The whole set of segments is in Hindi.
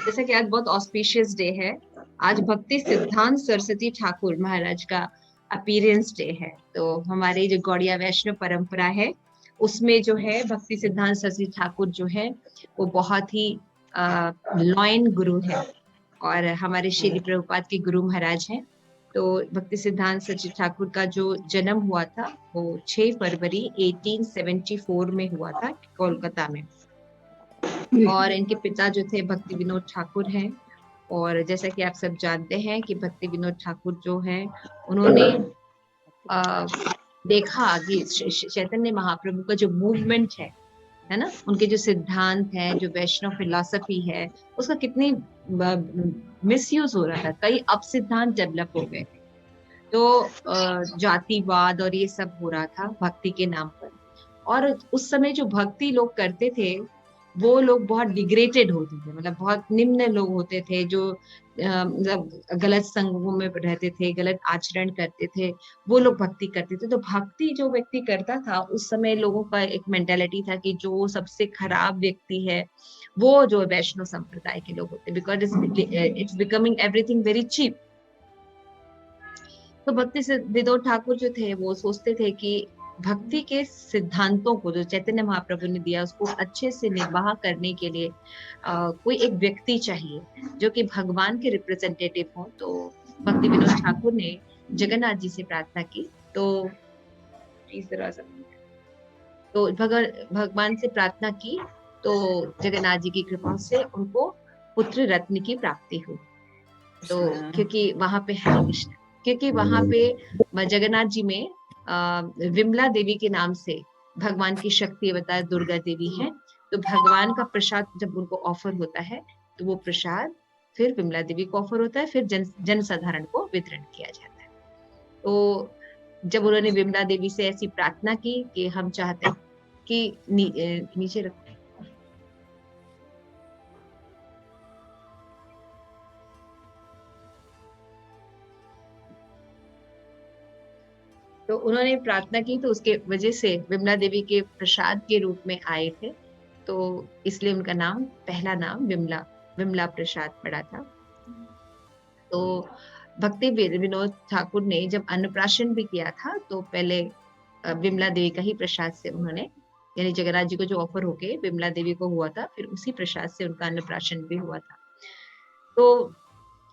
जैसा कि आज बहुत ऑस्पिशियस डे है। आज भक्ति सिद्धांत सरस्वती ठाकुर महाराज का अपीयरेंस डे है। तो हमारी जो गौड़िया वैष्णव परंपरा है उसमें जो है भक्ति सिद्धांत सरस्वती ठाकुर जो है वो बहुत ही लॉयन गुरु है और हमारे श्री प्रभुपाद के गुरु महाराज हैं। तो भक्ति सिद्धांत सरस्वती ठाकुर का जो जन्म हुआ था वो 6 फरवरी 1874 में हुआ था कोलकाता में। और इनके पिता जो थे भक्ति विनोद ठाकुर हैं। और जैसा कि आप सब जानते हैं कि भक्ति विनोद ठाकुर जो हैं उन्होंने देखा कि चैतन्य महाप्रभु का जो मूवमेंट है ना, उनके जो सिद्धांत है, जो वैष्णव फिलॉसफी है, उसका कितनी मिसयूज हो रहा था। कई अप सिद्धांत डेवलप हो गए, तो जातिवाद और ये सब हो रहा था भक्ति के नाम पर। और उस समय जो भक्ति लोग करते थे वो लोग बहुत डिग्रेडेड होते थे, मतलब बहुत निम्न लोग होते थे जो मतलब गलत संगों में रहते थे, गलत आचरण करते थे, वो लोग भक्ति करते थे। तो भक्ति जो व्यक्ति करता था उस समय लोगों का एक मेंटालिटी था कि जो सबसे खराब व्यक्ति है वो जो वैष्णव संप्रदाय के लोग होते, because it's becoming everything very cheap. तो भक्ति से विनोद ठाकुर जो थे वो सोचते थे कि भक्ति के सिद्धांतों को जो चैतन्य महाप्रभु ने दिया उसको अच्छे से निर्वाह करने के लिए कोई एक व्यक्ति चाहिए जो कि भगवान के रिप्रेजेंटेटिव हो। तो भक्ति विनोद ठाकुर ने जगन्नाथ जी से प्रार्थना की। तो भगवान से प्रार्थना की तो जगन्नाथ जी की कृपा से उनको पुत्र रत्न की प्राप्ति हुई। तो क्योंकि वहां पे हरे कृष्ण, क्योंकि वहां पे जगन्नाथ जी में विमला देवी के नाम से भगवान की शक्ति अवतार दुर्गा देवी है। तो भगवान का प्रसाद जब उनको ऑफर होता है तो वो प्रसाद फिर विमला देवी को ऑफर होता है, फिर जन साधारण को वितरण किया जाता है। तो जब उन्होंने विमला देवी से ऐसी प्रार्थना की कि हम चाहते हैं कि नीचे रखो, तो उन्होंने प्रार्थना की तो उसके वजह से विमला देवी के प्रसाद के रूप में आए थे। तो इसलिए उनका नाम, पहला नाम विमला प्रसाद पड़ा था। तो भक्ति विनोद ठाकुर ने जब अन्नप्राशन भी किया था तो पहले विमला देवी का ही प्रसाद से उन्होंने, यानी जगन्नाथ जी को जो ऑफर होके विमला देवी को हुआ था, फिर उसी प्रसाद से उनका अन्नप्राशन भी हुआ था। तो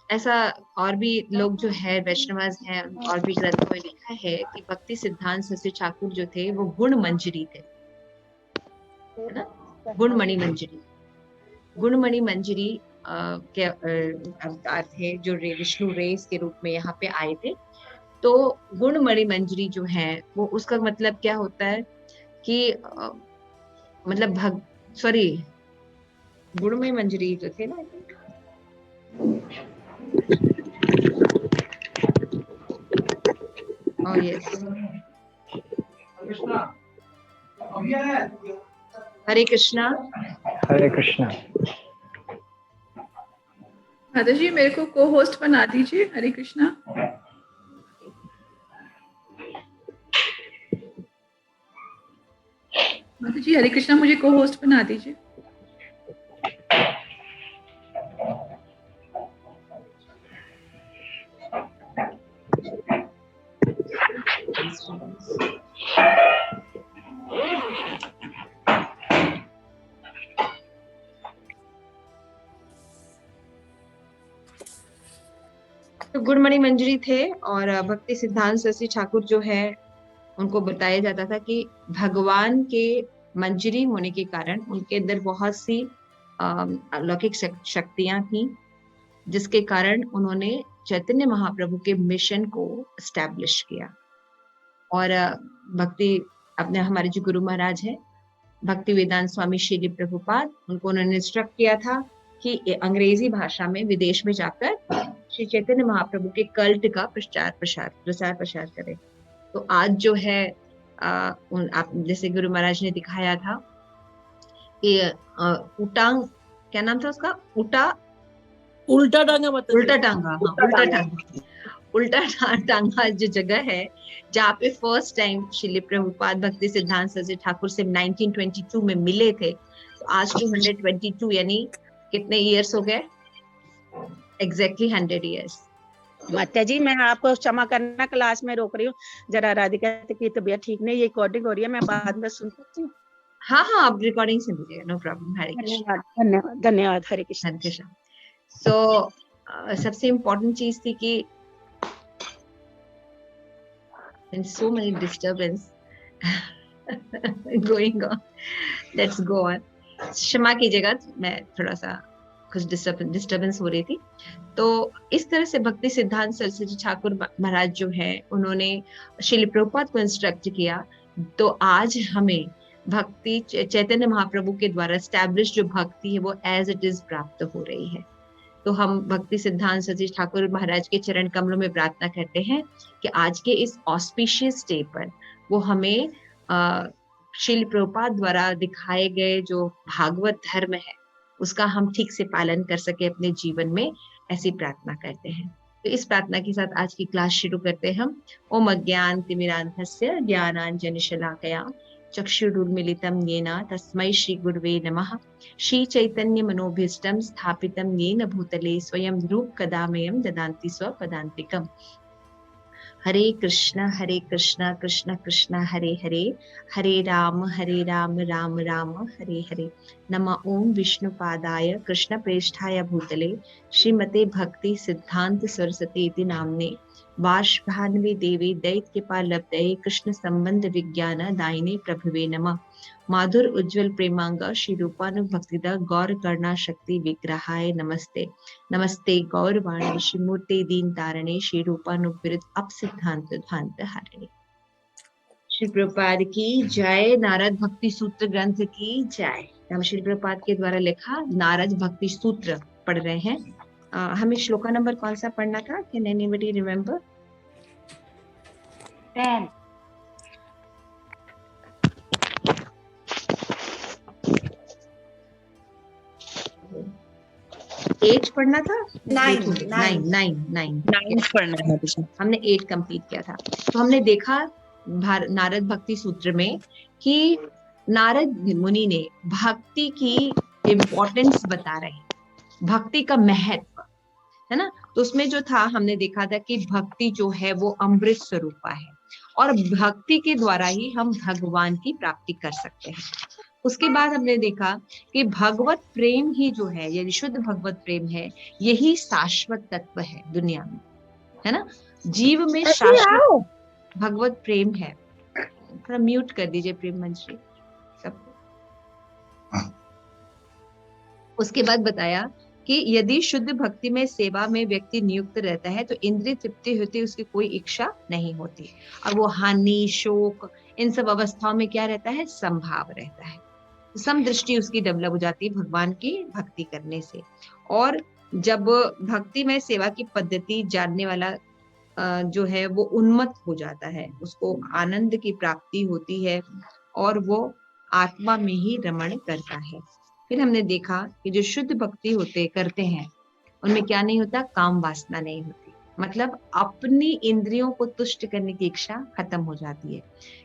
ऐसा और भी लोग जो है वैष्णवाज हैं और भी ग्रंथों में लिखा है कि भक्ति सिद्धांत सरस्वती ठाकुर जो थे वो गुण मंजरी थे, है ना, गुणमणि मंजरी। गुणमणि मंजरी के अवतार थे जो विष्णु रेस के रूप में यहाँ पे आए थे। तो गुणमणि मंजरी जो है वो, उसका मतलब क्या होता है कि मतलब गुणमणि मंजरी जो थे ना, Oh yes. हरे कृष्णा। हरे कृष्णा। माता जी मेरे को को होस्ट बना दीजिए। हरे कृष्णा। माता जी हरे कृष्णा, मुझे को होस्ट बना दीजिए। तो गुणमणि मंजरी थे और भक्ति सिद्धांत सरस्वती ठाकुर जो है उनको बताया जाता था कि भगवान के मंजरी होने के कारण उनके अंदर बहुत सी अलौकिक शक्तियां थी, जिसके कारण उन्होंने चैतन्य महाप्रभु के मिशन को एस्टैब्लिश किया। और भक्ति अपने हमारे जो गुरु महाराज हैं भक्ति वेदांत स्वामी श्री प्रभुपाद, उनको उन्होंने इंस्ट्रक्ट किया था कि अंग्रेजी भाषा में विदेश में जाकर श्री चैतन्य महाप्रभु के कल्ट का प्रचार प्रसार करें। तो आज जो है आप जैसे गुरु महाराज ने दिखाया था कि उटांग, क्या नाम था उसका, उल्टा टांगा उल्टा टांगा जो जगह है जहाँ पे फर्स्ट टाइम श्रील प्रभुपाद भक्ति सिद्धांत सरस्वती ठाकुर से 1922 में मिले थे। तो आज 222 यानी कितने इयर्स हो गए, एग्जैक्टली 100 years। माता जी मैं आपको क्षमा करना, क्लास में रोक रही हूँ, जरा राधिका की तबीयत ठीक नहीं, ये रिकॉर्डिंग हो रही है, मैं बाद में सुन सकती हूँ? हाँ हाँ, आप रिकॉर्डिंग सुन लीजिएगा, नो प्रॉब्लम। हरे कृष्ण। धन्यवाद धन्यवाद धन्यवाद, हरे कृष्ण। हरे कृष्ण। सो सबसे इम्पोर्टेंट चीज थी कि and so many disturbance going on, let's go on। क्षमा कीजिएगा, मैं थोड़ा सा कुछ डिस्टर्बेंस हो रही थी। तो इस तरह से भक्ति सिद्धांत सरस्वती ठाकुर महाराज जो है, उन्होंने श्रील प्रभुपाद को इंस्ट्रक्ट किया। तो आज हमें भक्ति चैतन्य महाप्रभु के द्वारा स्टैब्लिश जो भक्ति है वो एज इट इज प्राप्त हो रही है। तो हम भक्ति सिद्धांत सरस्वती ठाकुर महाराज के चरण कमलों में प्रार्थना करते हैं कि आज के इस ऑस्पिशियस डे पर वो हमें श्रील प्रभुपाद द्वारा दिखाए गए जो भागवत धर्म है उसका हम ठीक से पालन कर सके अपने जीवन में, ऐसी प्रार्थना करते हैं। तो इस प्रार्थना के साथ आज की क्लास शुरू करते हैं हम। ओम अज्ञान तिमिरान्धस्य ज्ञानाञ्जनशलाकया चक्षुरुन्मीलितं येन तस्मै श्री गुरुवे नमः। श्री चैतन्य मनोभीष्टं स्थापितं येन भूतले स्वयं रूप कदामयं ददान्ति स्वपदान्तिकम्। हरे कृष्ण कृष्ण कृष्ण हरे हरे, हरे राम राम राम हरे हरे। नमः ओम विष्णुपादाय कृष्ण प्रेष्ठाय भूतले श्रीमते भक्ति सिद्धांत सरस्वती इति नाम्ने वार्षभान्वी देवी दैत्यपालब्धये कृष्ण संबंध विज्ञान दायिने प्रभुवे नमः। माधुर उज्ज्वल प्रेमांग श्री रूपानुभक्तिदा गौर करुणा शक्ति विग्रहाय नमस्ते। नमस्ते गौरवाणी श्री मूर्ति दीन तारणे श्री रूपानुविरुद्ध अप सिद्धांत ध्वांत हारिणे। श्री प्रभुपाद की जय। नारद भक्ति सूत्र ग्रंथ की जय। हम श्री प्रभुपाद के द्वारा लिखा नारद भक्ति सूत्र पढ़ रहे हैं। हमें श्लोका नंबर कौन सा पढ़ना था? Can anybody remember? 10। एट पढ़ना था? 9 पढ़ना है। हमने 8 कंप्लीट किया था। तो हमने देखा नारद भक्ति सूत्र में कि नारद मुनि ने भक्ति की इम्पोर्टेंस बता रहे हैं, भक्ति का महत्व, है ना। तो उसमें जो था हमने देखा था कि भक्ति जो है वो अमृत स्वरूपा है और भक्ति के द्वारा ही हम भगवान की प्राप्ति कर सकते हैं। उसके बाद हमने देखा कि भगवत प्रेम ही जो है, यदि शुद्ध भगवत प्रेम है, यही शाश्वत तत्व है दुनिया में, है ना। जीव में शाश्वत भगवत प्रेम है। थोड़ा म्यूट कर दीजिए प्रेम मंत्री सबको। उसके बाद बताया कि यदि शुद्ध भक्ति में सेवा में व्यक्ति नियुक्त रहता है तो इंद्रिय तृप्ति होती, उसकी कोई इच्छा नहीं होती और वो हानि शोक इन सब अवस्थाओं में क्या रहता है? संभाव रहता है। समदृष्टि उसकी डेवलप हो जाती है भगवान की भक्ति करने से। और जब भक्ति में सेवा की पद्धति जानने वाला जो है वो उन्मत्त हो जाता है, उसको आनंद की प्राप्ति होती है और वो आत्मा में ही रमण करता है। फिर हमने देखा कि जो शुद्ध भक्ति करते हैं उनमें क्या नहीं होता? काम वासना नहीं होती, मतलब अपनी इंद्रियों को तुष्ट करने की इच्छा खत्म हो जाती है,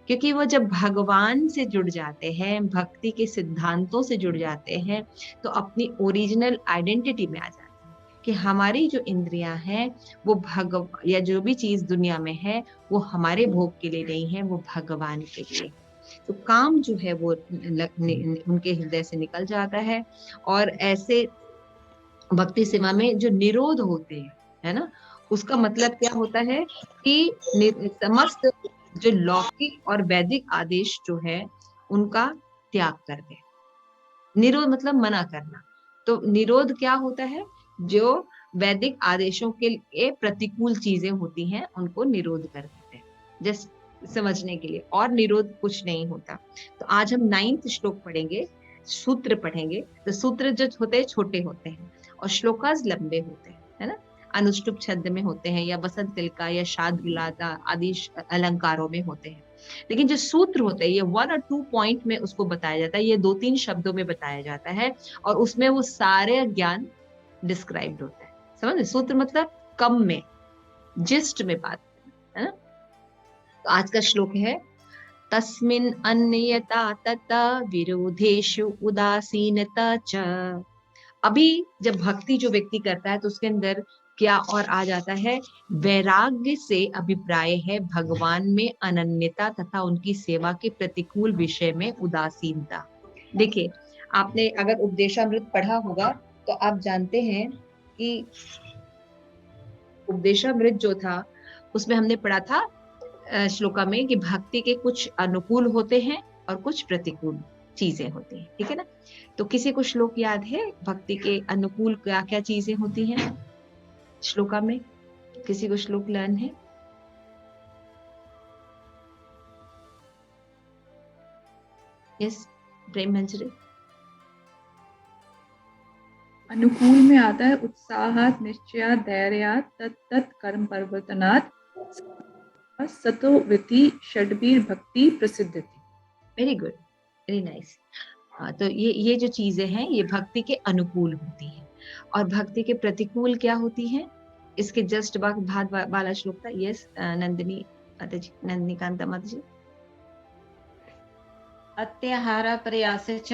क्योंकि वो जब भगवान से जुड़ जाते हैं, भक्ति के सिद्धांतों से जुड़ जाते हैं, तो अपनी ओरिजिनल आइडेंटिटी में आ जाते हैं कि हमारी जो इंद्रियां हैं वो या जो भी चीज दुनिया में है वो हमारे भोग के लिए नहीं है, वो भगवान के लिए। तो काम जो है वो उनके हृदय से निकल जाता है। और ऐसे भक्ति सेवा में जो निरोध होते हैं, है ना, उसका मतलब क्या होता है कि समस्त जो लौकिक और वैदिक आदेश जो है उनका त्याग कर दे। निरोध मतलब मना करना। तो निरोध क्या होता है? जो वैदिक आदेशों के लिए प्रतिकूल चीजें होती हैं उनको निरोध कर देते हैं, जस्ट समझने के लिए। और निरोध कुछ नहीं होता। तो आज हम 9th श्लोक पढ़ेंगे, सूत्र पढ़ेंगे। तो सूत्र जो होते हैं छोटे होते हैं और श्लोकास लंबे होते हैं, है ना। अनुष्टुप छंद में होते हैं या बसंत तिलका या शादुलाता आदि अलंकारों में होते हैं। लेकिन जो सूत्र होते हैं ये 1 और 2 पॉइंट में उसको बताया जाता है, ये 2-3 शब्दों में बताया जाता है और उसमें वो सारे ज्ञान डिस्क्राइब्ड होता है। समझ? सूत्र मतलब कम में, जिस्ट में बात, है ना। तो आज का श्लोक है तस्मिन् अन्यता तत विरोधेषु उदासीनता च अभी जब भक्ति जो व्यक्ति करता है तो उसके अंदर क्या और आ जाता है, वैराग्य से अभिप्राय है भगवान में अनन्यता तथा उनकी सेवा के प्रतिकूल विषय में उदासीनता। देखिए, आपने अगर उपदेशामृत पढ़ा होगा तो आप जानते हैं कि उपदेशामृत जो था उसमें हमने पढ़ा था श्लोका में कि भक्ति के कुछ अनुकूल होते हैं और कुछ प्रतिकूल चीजें होती हैं, ठीक है ना। तो किसी को श्लोक याद है भक्ति के अनुकूल क्या क्या चीजें होती हैं श्लोका में? किसी को श्लोक लर्न है? यस, प्रेम मंजरी। अनुकूल में आता है उत्साहात निश्चयात धैर्यात तत्त कर्म परिवर्तनात् सतो वृत्ति षड्वीर भक्ति प्रसिद्धति। Very good, very nice. तो ये जो चीजें हैं ये भक्ति के अनुकूल होती हैं और भक्ति के प्रतिकूल क्या होती हैं? इसके जस्ट बाद वाला श्लोक था। यस, नंदिनी माता जी, नंदिनी कांता माता जी। अत्याहार प्रयास च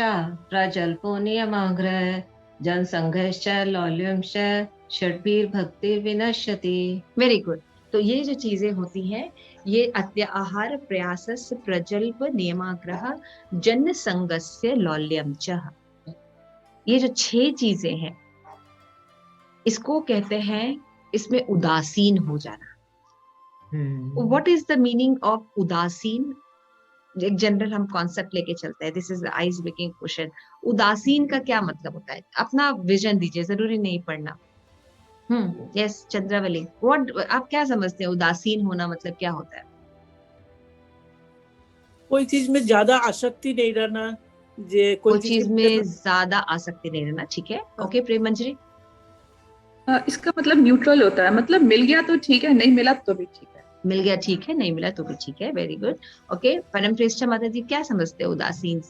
प्रजल्पो नियमाग्रह जनसंघश्च लौल्यंश्च षड्वीर भक्ति विनश्यति। Very good. तो ये जो चीजें होती हैं ये अत्याहार प्रयासस् प्रजल्प नियमाग्रह जन संगस्य लौल्यम च, ये जो 6 चीजें हैं इसको कहते हैं इसमें उदासीन हो जाना। What is the meaning of उदासीन? एक जनरल हम कॉन्सेप्ट लेके चलते हैं। This is ice breaking question. उदासीन का क्या मतलब होता है? अपना विजन दीजिए, जरूरी नहीं पढ़ना। यस, चंद्रावली, व्हाट आप क्या समझते हैं उदासीन होना मतलब क्या होता है? कोई चीज में ज्यादा आसक्ति नहीं रहना, कोई चीज में ज्यादा आसक्ति नहीं रहना, ठीक है। ओके, प्रेम मंजरी। इसका मतलब न्यूट्रल होता है, मतलब मिल गया तो ठीक है, नहीं मिला तो भी ठीक है। मिल गया ठीक है, नहीं मिला तो भी ठीक है। Very good. ओके, परम श्रेष्ठ माता जी क्या समझते हैं उदासीन?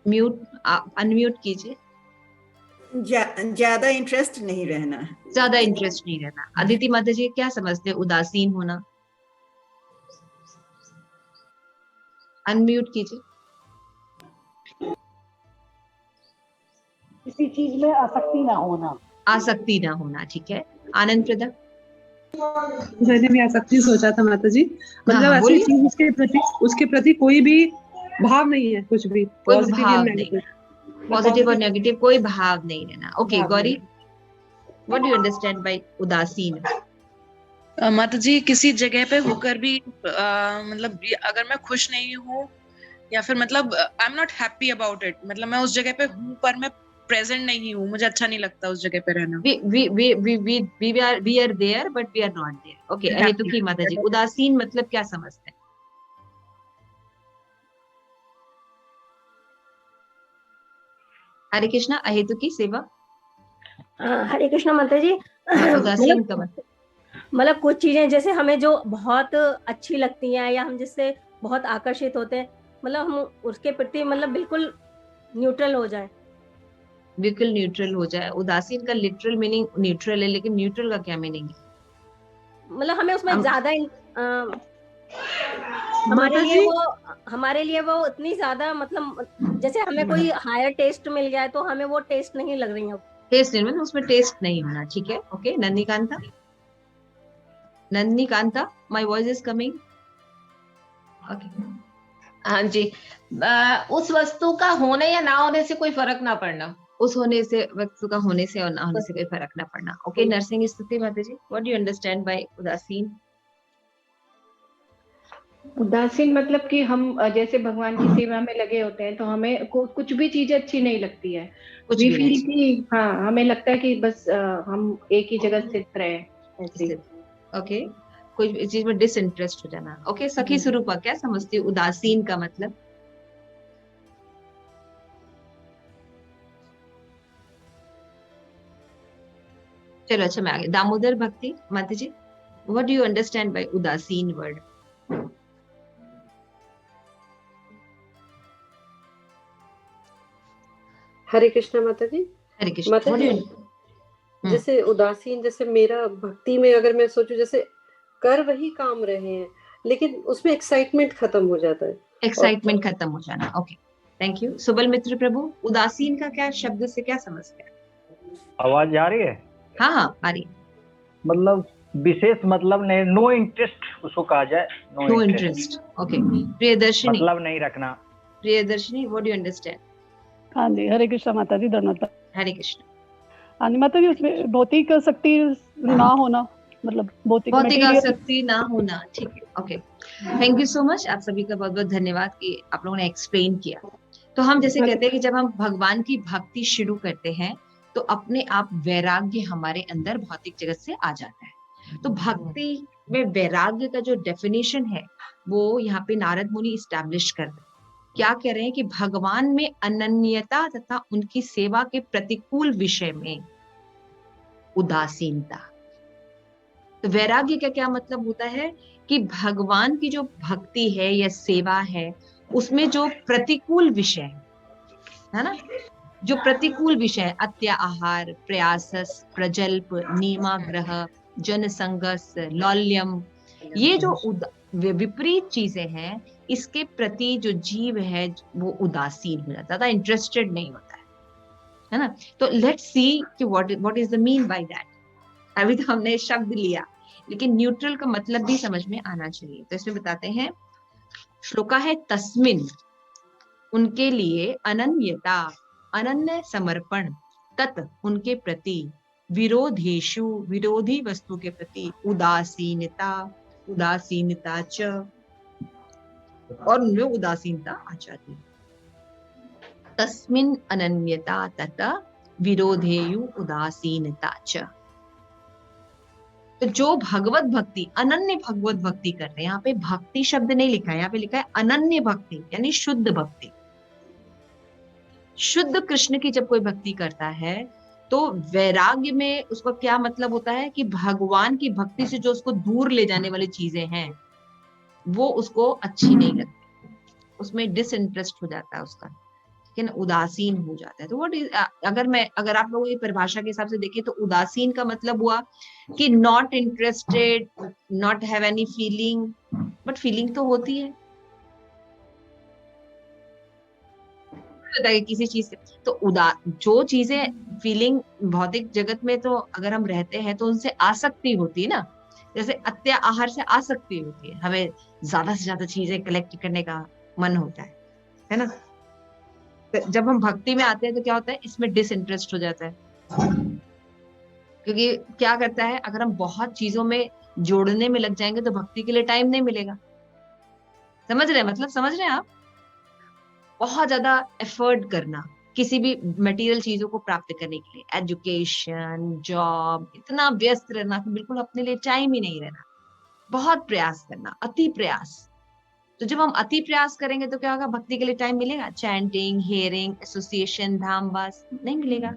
म्यूट, अनम्यूट कीजिए। ज्यादा इंटरेस्ट नहीं रहना है। ज्यादा इंटरेस्ट नहीं रहना। अदिति माता जी क्या समझते हैं उदासीन होना? अनम्यूट कीजिए। किसी चीज में आसक्ति ना होना। आसक्ति ना होना, ठीक है। आनंद प्रदा। मैंने भी आसक्ति सोचा था माता जी, मतलब ऐसी चीज उसके प्रति कोई भी भाव नहीं है, कुछ भी पॉजिटिव और नेगेटिव कोई भाव नहीं रहना। Okay, Gauri, what do you understand by उदासीन? माता जी, किसी जगह पे होकर भी मतलब अगर मैं खुश नहीं हूँ या फिर मतलब I am not happy about it, मतलब मैं उस जगह पे हूँ पर मैं प्रेजेंट नहीं हूँ, मुझे अच्छा नहीं लगता उस जगह पे रहना। we are there but we are not there. Okay, अहेतुकी माता जी, उदासीन मतलब क्या समझते हैं? हरे कृष्णा, अहेतुकी सेवा। हरे कृष्णा माता जी। उदासीन का मतलब कुछ चीजें जैसे हमें जो बहुत अच्छी लगती हैं या हम जिससे बहुत आकर्षित होते हैं, मतलब हम उसके प्रति मतलब बिल्कुल न्यूट्रल हो जाए। बिल्कुल न्यूट्रल हो जाए। उदासीन का लिटरल मीनिंग न्यूट्रल है, लेकिन न्यूट्रल का क्या मीनिंग है? मतलब हमें उसमें ज्यादा हमारे लिए वो इतनी ज्यादा मतलब जैसे हमें कोई हायर टेस्ट मिल गया है तो हमें वो टेस्ट नहीं लग रही है। टेस्ट नहीं, मतलब उसमें टेस्ट नहीं होना, ठीक है। Okay, Nandini Kanta. Nandini Kanta, my voice is coming? Okay, हाँ जी। उस वस्तु का होने या ना होने से कोई फर्क ना पड़ना। उस होने से, वस्तु का होने से और ना होने से कोई फर्क ना पड़ना। Okay, Narasimha Stuti Mata ji, what do you understand by उदासीन? उदासीन मतलब कि हम जैसे भगवान की सेवा में लगे होते हैं तो हमें कुछ भी चीजें अच्छी नहीं लगती है। वी फील कि हाँ, हमें लगता है कि बस हम एक ही जगह स्थित रहे ऐसे। ओके, कोई चीज में डिसइंटरेस्ट हो जाना। ओके, सखी स्वरूपा क्या समझती है उदासीन का मतलब? चलो अच्छा, मैं आगे। Damodar Bhakti Mata ji, what do you understand by उदासीन वर्ड? हरे कृष्णा माता जी। हरे कृष्णा माता जी, जैसे उदासीन, जैसे मेरा भक्ति में अगर मैं सोचूं, जैसे कर वही काम रहे हैं लेकिन उसमें एक्साइटमेंट खत्म हो जाता है। एक्साइटमेंट खत्म हो जाना। Okay, thank you. Subal Mitra Prabhu, उदासीन का क्या शब्द से क्या समझते हैं? आवाज आ रही है? हाँ आ रही है। मतलब विशेष मतलब नहीं, नो इंटरेस्ट उसको कहा जाए। No interest, okay. प्रियदर्शिनी, मतलब नहीं रखना। Priyadarshini, what do you understand? हाँ जी, हरे कृष्ण माता जी, धन्यवाद। हरे कृष्ण। हाँ जी माता जी, उसमें भौतिक शक्ति ना होना, मतलब भौतिक आसक्ति ना होना, ठीक है, okay. Thank you so much, आप सभी का बहुत बहुत धन्यवाद कि आप लोगों ने एक्सप्लेन किया। तो हम जैसे कहते हैं कि जब हम भगवान की भक्ति शुरू करते हैं तो अपने आप वैराग्य हमारे अंदर भौतिक जगत से आ जाता है। तो भक्ति में वैराग्य का जो डेफिनेशन है वो यहाँ पे नारद मुनि इस्टेब्लिश कर रहे हैं। क्या कह रहे हैं कि भगवान में अनन्यता तथा उनकी सेवा के प्रतिकूल विषय में उदासीनता। तो वैराग्य का क्या मतलब होता है कि भगवान की जो भक्ति है या सेवा है उसमें जो प्रतिकूल विषय है ना, जो प्रतिकूल विषय, अत्याहार, प्रयासस, प्रजल्प, नियमाग्रह, जनसंगस, लौल्यम, ये जो विपरीत चीजें हैं, इसके प्रति जो जीव है वो उदासीन हो जाता है, इंटरेस्टेड नहीं होता है ना। तो लेट्स सी कि what is the mean by that. अभी तो हमने शब्द लिया, लेकिन न्यूट्रल का मतलब भी समझ में आना चाहिए। तो इसमें बताते हैं, श्लोका है तस्मिन, उनके लिए अनन्यता, अनन्य समर्पण, तत् उनके प्रति, विरोधेषु विरोधी वस्तु के प्रति, उदासीनता, उदासीनता च, और उनमें उदासीनता आ जाती है। तस्मिन अनन्यता तत् विरोधेयु उदासीनता च। तो जो भगवत भक्ति, अनन्य भगवत भक्ति कर रहे हैं, यहाँ पे भक्ति शब्द नहीं लिखा है, यहाँ पे लिखा है अनन्य भक्ति, यानी शुद्ध भक्ति। शुद्ध कृष्ण की जब कोई भक्ति करता है तो वैराग्य में उसका क्या मतलब होता है कि भगवान की भक्ति से जो उसको दूर ले जाने वाली चीजें हैं वो उसको अच्छी नहीं लगती, उसमें डिसइंटरेस्ट हो जाता है उसका, ठीक है ना, उदासीन हो जाता है। तो व्हाट इज, अगर आप लोगों की परिभाषा के हिसाब से देखें तो उदासीन का मतलब हुआ कि not interested, not have any feeling, but feeling तो होती है किसी चीज से। तो जो चीजें फीलिंग भौतिक जगत में तो अगर हम रहते हैं तो उनसे आसक्ति होती है ना, जैसे अत्याहार से आसक्ति होती है, हमें ज्यादा से ज्यादा चीजें कलेक्ट करने का मन होता है ना। तो जब हम भक्ति में आते हैं तो क्या होता है, इसमें डिसइंटरेस्ट हो जाता है, क्योंकि क्या करता है, अगर हम बहुत चीजों में जोड़ने में लग जाएंगे तो भक्ति के लिए टाइम नहीं मिलेगा। समझ रहे हैं, मतलब समझ रहे हैं आप? बहुत ज्यादा एफर्ट करना किसी भी मटेरियल चीजों को प्राप्त करने के लिए, एजुकेशन, जॉब, इतना व्यस्त रहना कि बिल्कुल अपने लिए टाइम ही नहीं रहना, बहुत प्रयास करना, अति प्रयास। तो जब हम अति प्रयास करेंगे तो क्या होगा, भक्ति के लिए टाइम मिलेगा? चैंटिंग, हियरिंग, एसोसिएशन, धाम वास नहीं मिलेगा।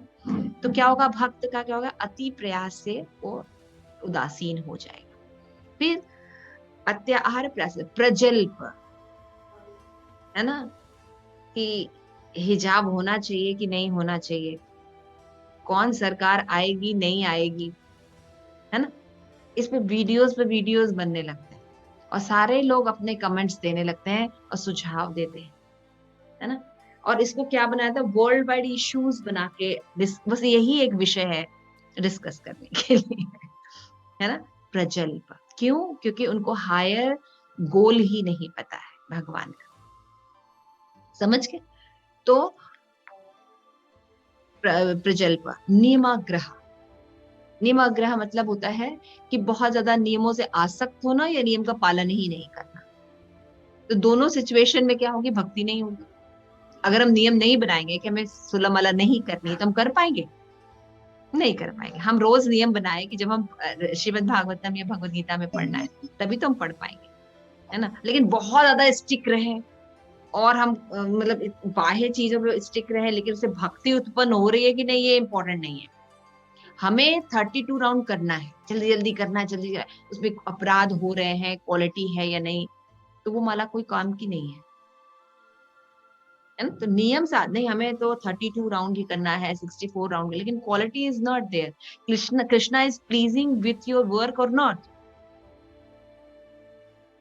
तो क्या होगा, भक्त का क्या होगा, अति प्रयास से वो उदासीन हो जाएगा। फिर अत्याहार, प्रयास, प्रजल्प, है ना, कि हिजाब होना चाहिए कि नहीं होना चाहिए, कौन सरकार आएगी नहीं आएगी, है ना, इस पे वीडियोस बनने लगते हैं और सारे लोग अपने कमेंट्स देने लगते हैं और सुझाव देते हैं, है ना। और इसको क्या बनाया था, वर्ल्ड वाइड इश्यूज बना के, बस यही एक विषय है डिस्कस करने के लिए, है ना, प्रजल्प। क्यों? क्योंकि उनको हायर गोल ही नहीं पता है भगवान का, समझ के। तो प्रजल्प, नियमाग्रह, नियमाग्रह मतलब होता है कि बहुत ज्यादा नियमों से आसक्त होना या नियम का पालन ही नहीं करना। तो दोनों सिचुएशन में क्या होगी, भक्ति नहीं होगी। अगर हम नियम नहीं बनाएंगे कि हमें सुलह माला नहीं करनी है तो हम कर पाएंगे? नहीं कर पाएंगे। हम रोज नियम बनाए कि जब हम श्रीमद् भागवतम या भगवद गीता में पढ़ना है तभी तो हम पढ़ पाएंगे, है ना। लेकिन बहुत ज्यादा स्टिक रहे और हम मतलब बाह्य चीजों पे स्टिक रहे, लेकिन उससे भक्ति उत्पन्न हो रही है कि नहीं, ये इंपॉर्टेंट नहीं है। हमें 32 राउंड करना है, जल्दी जल्दी करना है, जल्दी, उसमें अपराध हो रहे हैं, क्वालिटी है या नहीं, तो वो माला कोई काम की नहीं है ना। तो नियम साथ नहीं, हमें तो 32 राउंड ही करना है, 64 राउंड, लेकिन quality is not there. Krishna is pleasing with your work और नॉट।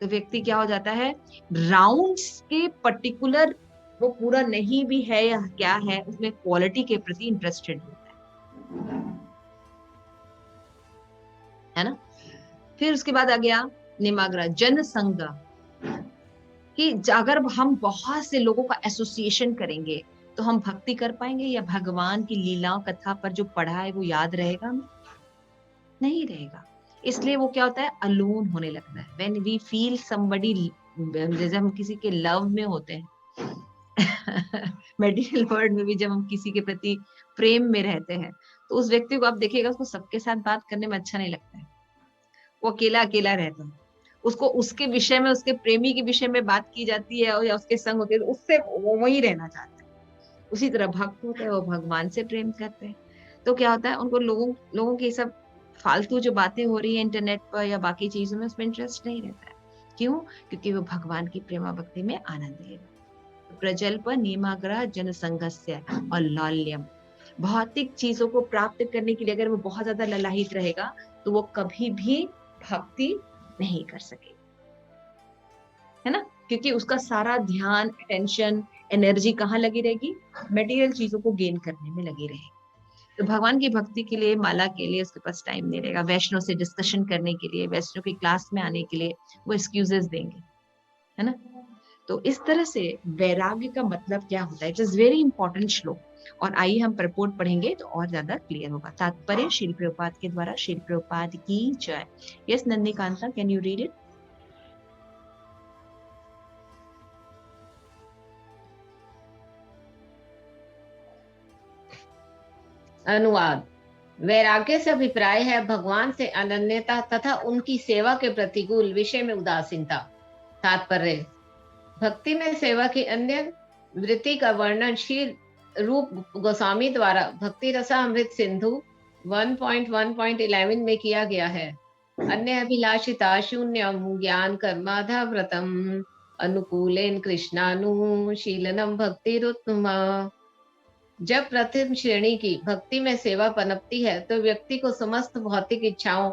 तो व्यक्ति क्या हो जाता है, राउंड्स के पर्टिकुलर वो पूरा नहीं भी है या क्या है, उसमें क्वालिटी के प्रति इंटरेस्टेड होता है ना। फिर उसके बाद आ गया निमाग्रा, जनसंग, कि अगर हम बहुत से लोगों का एसोसिएशन करेंगे तो हम भक्ति कर पाएंगे, या भगवान की लीलाओं कथा पर जो पढ़ा है वो याद रहेगा हमें? नहीं रहेगा। इसलिए वो क्या होता है, अलोन होने लगता है। व्हेन वी फील समबडी, जैसे हम किसी के लव में होते हैं मेडिकल वर्ड में भी जब हम किसी के प्रति प्रेम में रहते हैं, तो उस व्यक्ति को आप देखिएगा, उसको सबके साथ बात करने में अच्छा नहीं लगता है, वो अकेला अकेला रहता है। उसको उसके विषय में, उसके प्रेमी के विषय में बात की जाती है या उसके संग होती है, तो उससे वो वही रहना चाहता है। उसी तरह भक्त होते हैं, वो भगवान से प्रेम करते हैं। तो क्या होता है, उनको लोगों की सब फालतू जो बातें हो रही है इंटरनेट पर या बाकी चीजों में, उसमें इंटरेस्ट नहीं रहता है। क्यों? क्योंकि वो भगवान की प्रेमा भक्ति में आनंद लेगा। प्रजल्प नियमाग्रह जनसंगस्य और लाल्यम, भौतिक चीजों को प्राप्त करने के लिए अगर वो बहुत ज्यादा ललाहित रहेगा तो वो कभी भी भक्ति नहीं कर सकेगा, है ना। क्योंकि उसका सारा ध्यान, अटेंशन, एनर्जी कहाँ लगी रहेगी, मटेरियल चीजों को गेन करने में लगी रहेगी। तो भगवान की भक्ति के लिए, माला के लिए उसके पास टाइम नहीं रहेगा। वैष्णव से डिस्कशन करने के लिए, वैष्णव की क्लास में आने के लिए वो एक्सक्यूजेस देंगे, है ना। तो इस तरह से वैराग्य का मतलब क्या होता है, इट इज वेरी इंपॉर्टेंट श्लोक। और आइए हम परपोर्ट पढ़ेंगे तो और ज्यादा क्लियर होगा। तात्पर्य श्रील प्रभुपाद के द्वारा। श्रील प्रभुपाद की जय। Yes Nandikanta, can you read it? अनुवाद। वैराग्य से अभिप्राय है भगवान से अनन्यता तथा उनकी सेवा के प्रतिकूल विषय में उदासीनता। तात्पर्य, भक्ति में सेवा की अन्य वृत्ति का वर्णन श्री रूप गोस्वामी द्वारा भक्ति रसामृत सिंधु 1.1.11 में किया गया है। अन्य अभिलाषिता शून्यम ज्ञान कर्माधा व्रतम अनुकूलेन कृष्णानुशीलनम भक्तिरुत्तमा। जब प्रथम श्रेणी की भक्ति में सेवा पनपती है तो व्यक्ति को समस्त भौतिक इच्छाओं,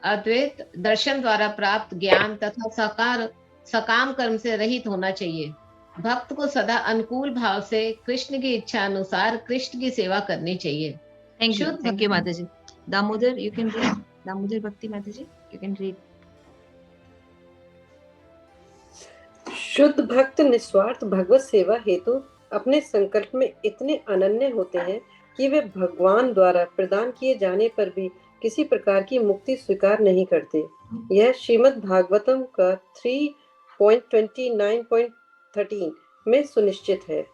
अद्वैत दर्शन द्वारा प्राप्त ज्ञान तथा सकाम कर्म से रहित होना चाहिए। भक्त को सदा अनुकूल भाव से कृष्ण की इच्छा अनुसार कृष्ण की सेवा करनी चाहिए। Thank you Mata ji. Damodar, you can read. Damodar Bhakti Mata ji, you can read. शुद्ध भक्त निस्वार्थ भगवत सेवा हेतु अपने संकल्प में इतने अनन्य होते हैं कि वे भगवान द्वारा प्रदान किए जाने पर भी किसी प्रकार की मुक्ति स्वीकार नहीं करते। यह श्रीमद् भागवतम का 3.29.13 में सुनिश्चित है।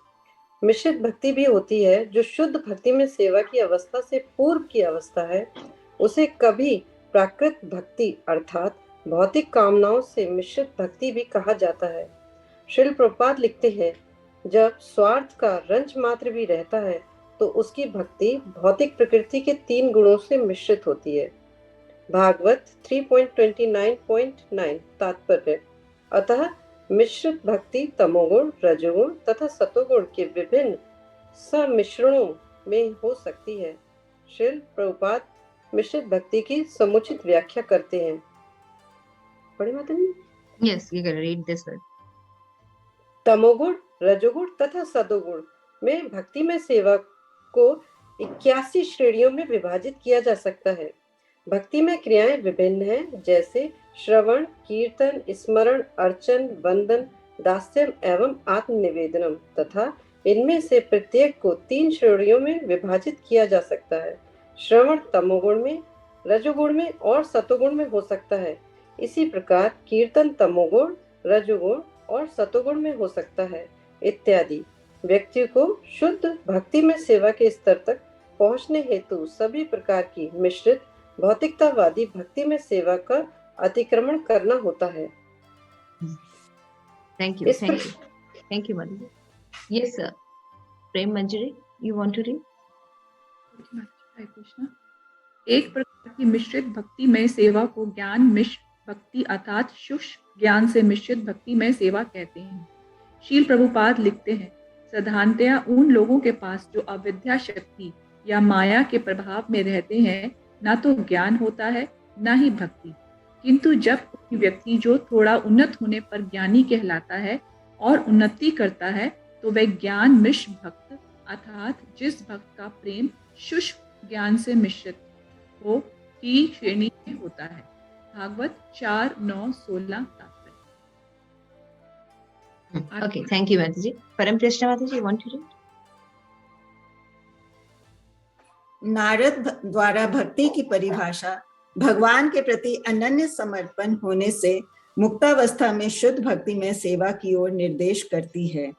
मिश्रित भक्ति भी होती है। जो शुद्ध भक्ति में सेवा की अवस्था से पूर्व की अवस्था है, उसे कभी प्राकृत भक्ति अर्थात भौतिक कामनाओं से मिश्रित भक्ति भी कहा जाता है। श्रील प्रभुपाद लिखते हैं, जब स्वार्थ का रंच मात्र भी रहता है तो उसकी भक्ति भौतिक प्रकृति के 3 गुणों से मिश्रित होती है। भागवत 3.29.9 तात्पर्य, अतः मिश्रित भक्ति तमोगुण, रजोगुण तथा सतोगुण के विभिन्न सम्मिश्रणों में हो सकती है। श्रील प्रभुपाद मिश्रित भक्ति की समुचित व्याख्या करते हैं। पढ़े Mata ji? Yes, you can read this one. तमोगुण, रजोगुण तथा सतोगुण में भक्ति में सेवा को 81 श्रेणियों में विभाजित किया जा सकता है। भक्ति में क्रियाएं विभिन्न हैं, जैसे श्रवण, कीर्तन, स्मरण, अर्चन, वंदन, दास्यम एवं आत्मनिवेदनम, तथा इनमें से प्रत्येक को 3 श्रेणियों में विभाजित किया जा सकता है। श्रवण तमोगुण में, रजोगुण में और सतोगुण में हो सकता है। इसी प्रकार कीर्तन तमोगुण, रजोगुण और सतोगुण में हो सकता है, इत्यादि। व्यक्ति को शुद्ध भक्ति में सेवा के स्तर तक पहुंचने हेतु सभी प्रकार की मिश्रित भौतिकतावादी भक्ति में सेवा का अतिक्रमण करना होता है। Thank you, thank you Madhu. Yes sir, Prem Manjari, you want to read? एक प्रकार की मिश्रित भक्ति में सेवा को ज्ञान मिश्र भक्ति अर्थात शुष्क ज्ञान से मिश्रित भक्ति में सेवा कहते हैं। श्रील प्रभुपाद लिखते हैं, साधारणतया उन लोगों के पास जो अविद्या शक्ति या माया के प्रभाव में रहते हैं, ना तो ज्ञान होता है ना ही भक्ति। किंतु जब कोई व्यक्ति जो थोड़ा उन्नत होने पर ज्ञानी कहलाता है और उन्नति करता है तो वह ज्ञान मिश्र भक्त अर्थात जिस भक्त का प्रेम शुष्क ज्ञान से मिश्रित हो की श्रेणी में होता है। भागवत 4:9-16 तात्पर्य। Okay, thank you, Mataji. Param Krishna Mataji, you want to read? Narad द्वारा भक्ति की परिभाषा भगवान के प्रति अनन्य समर्पण होने से मुक्तावस्था में शुद्ध भक्ति में सेवा की ओर निर्देश करती है।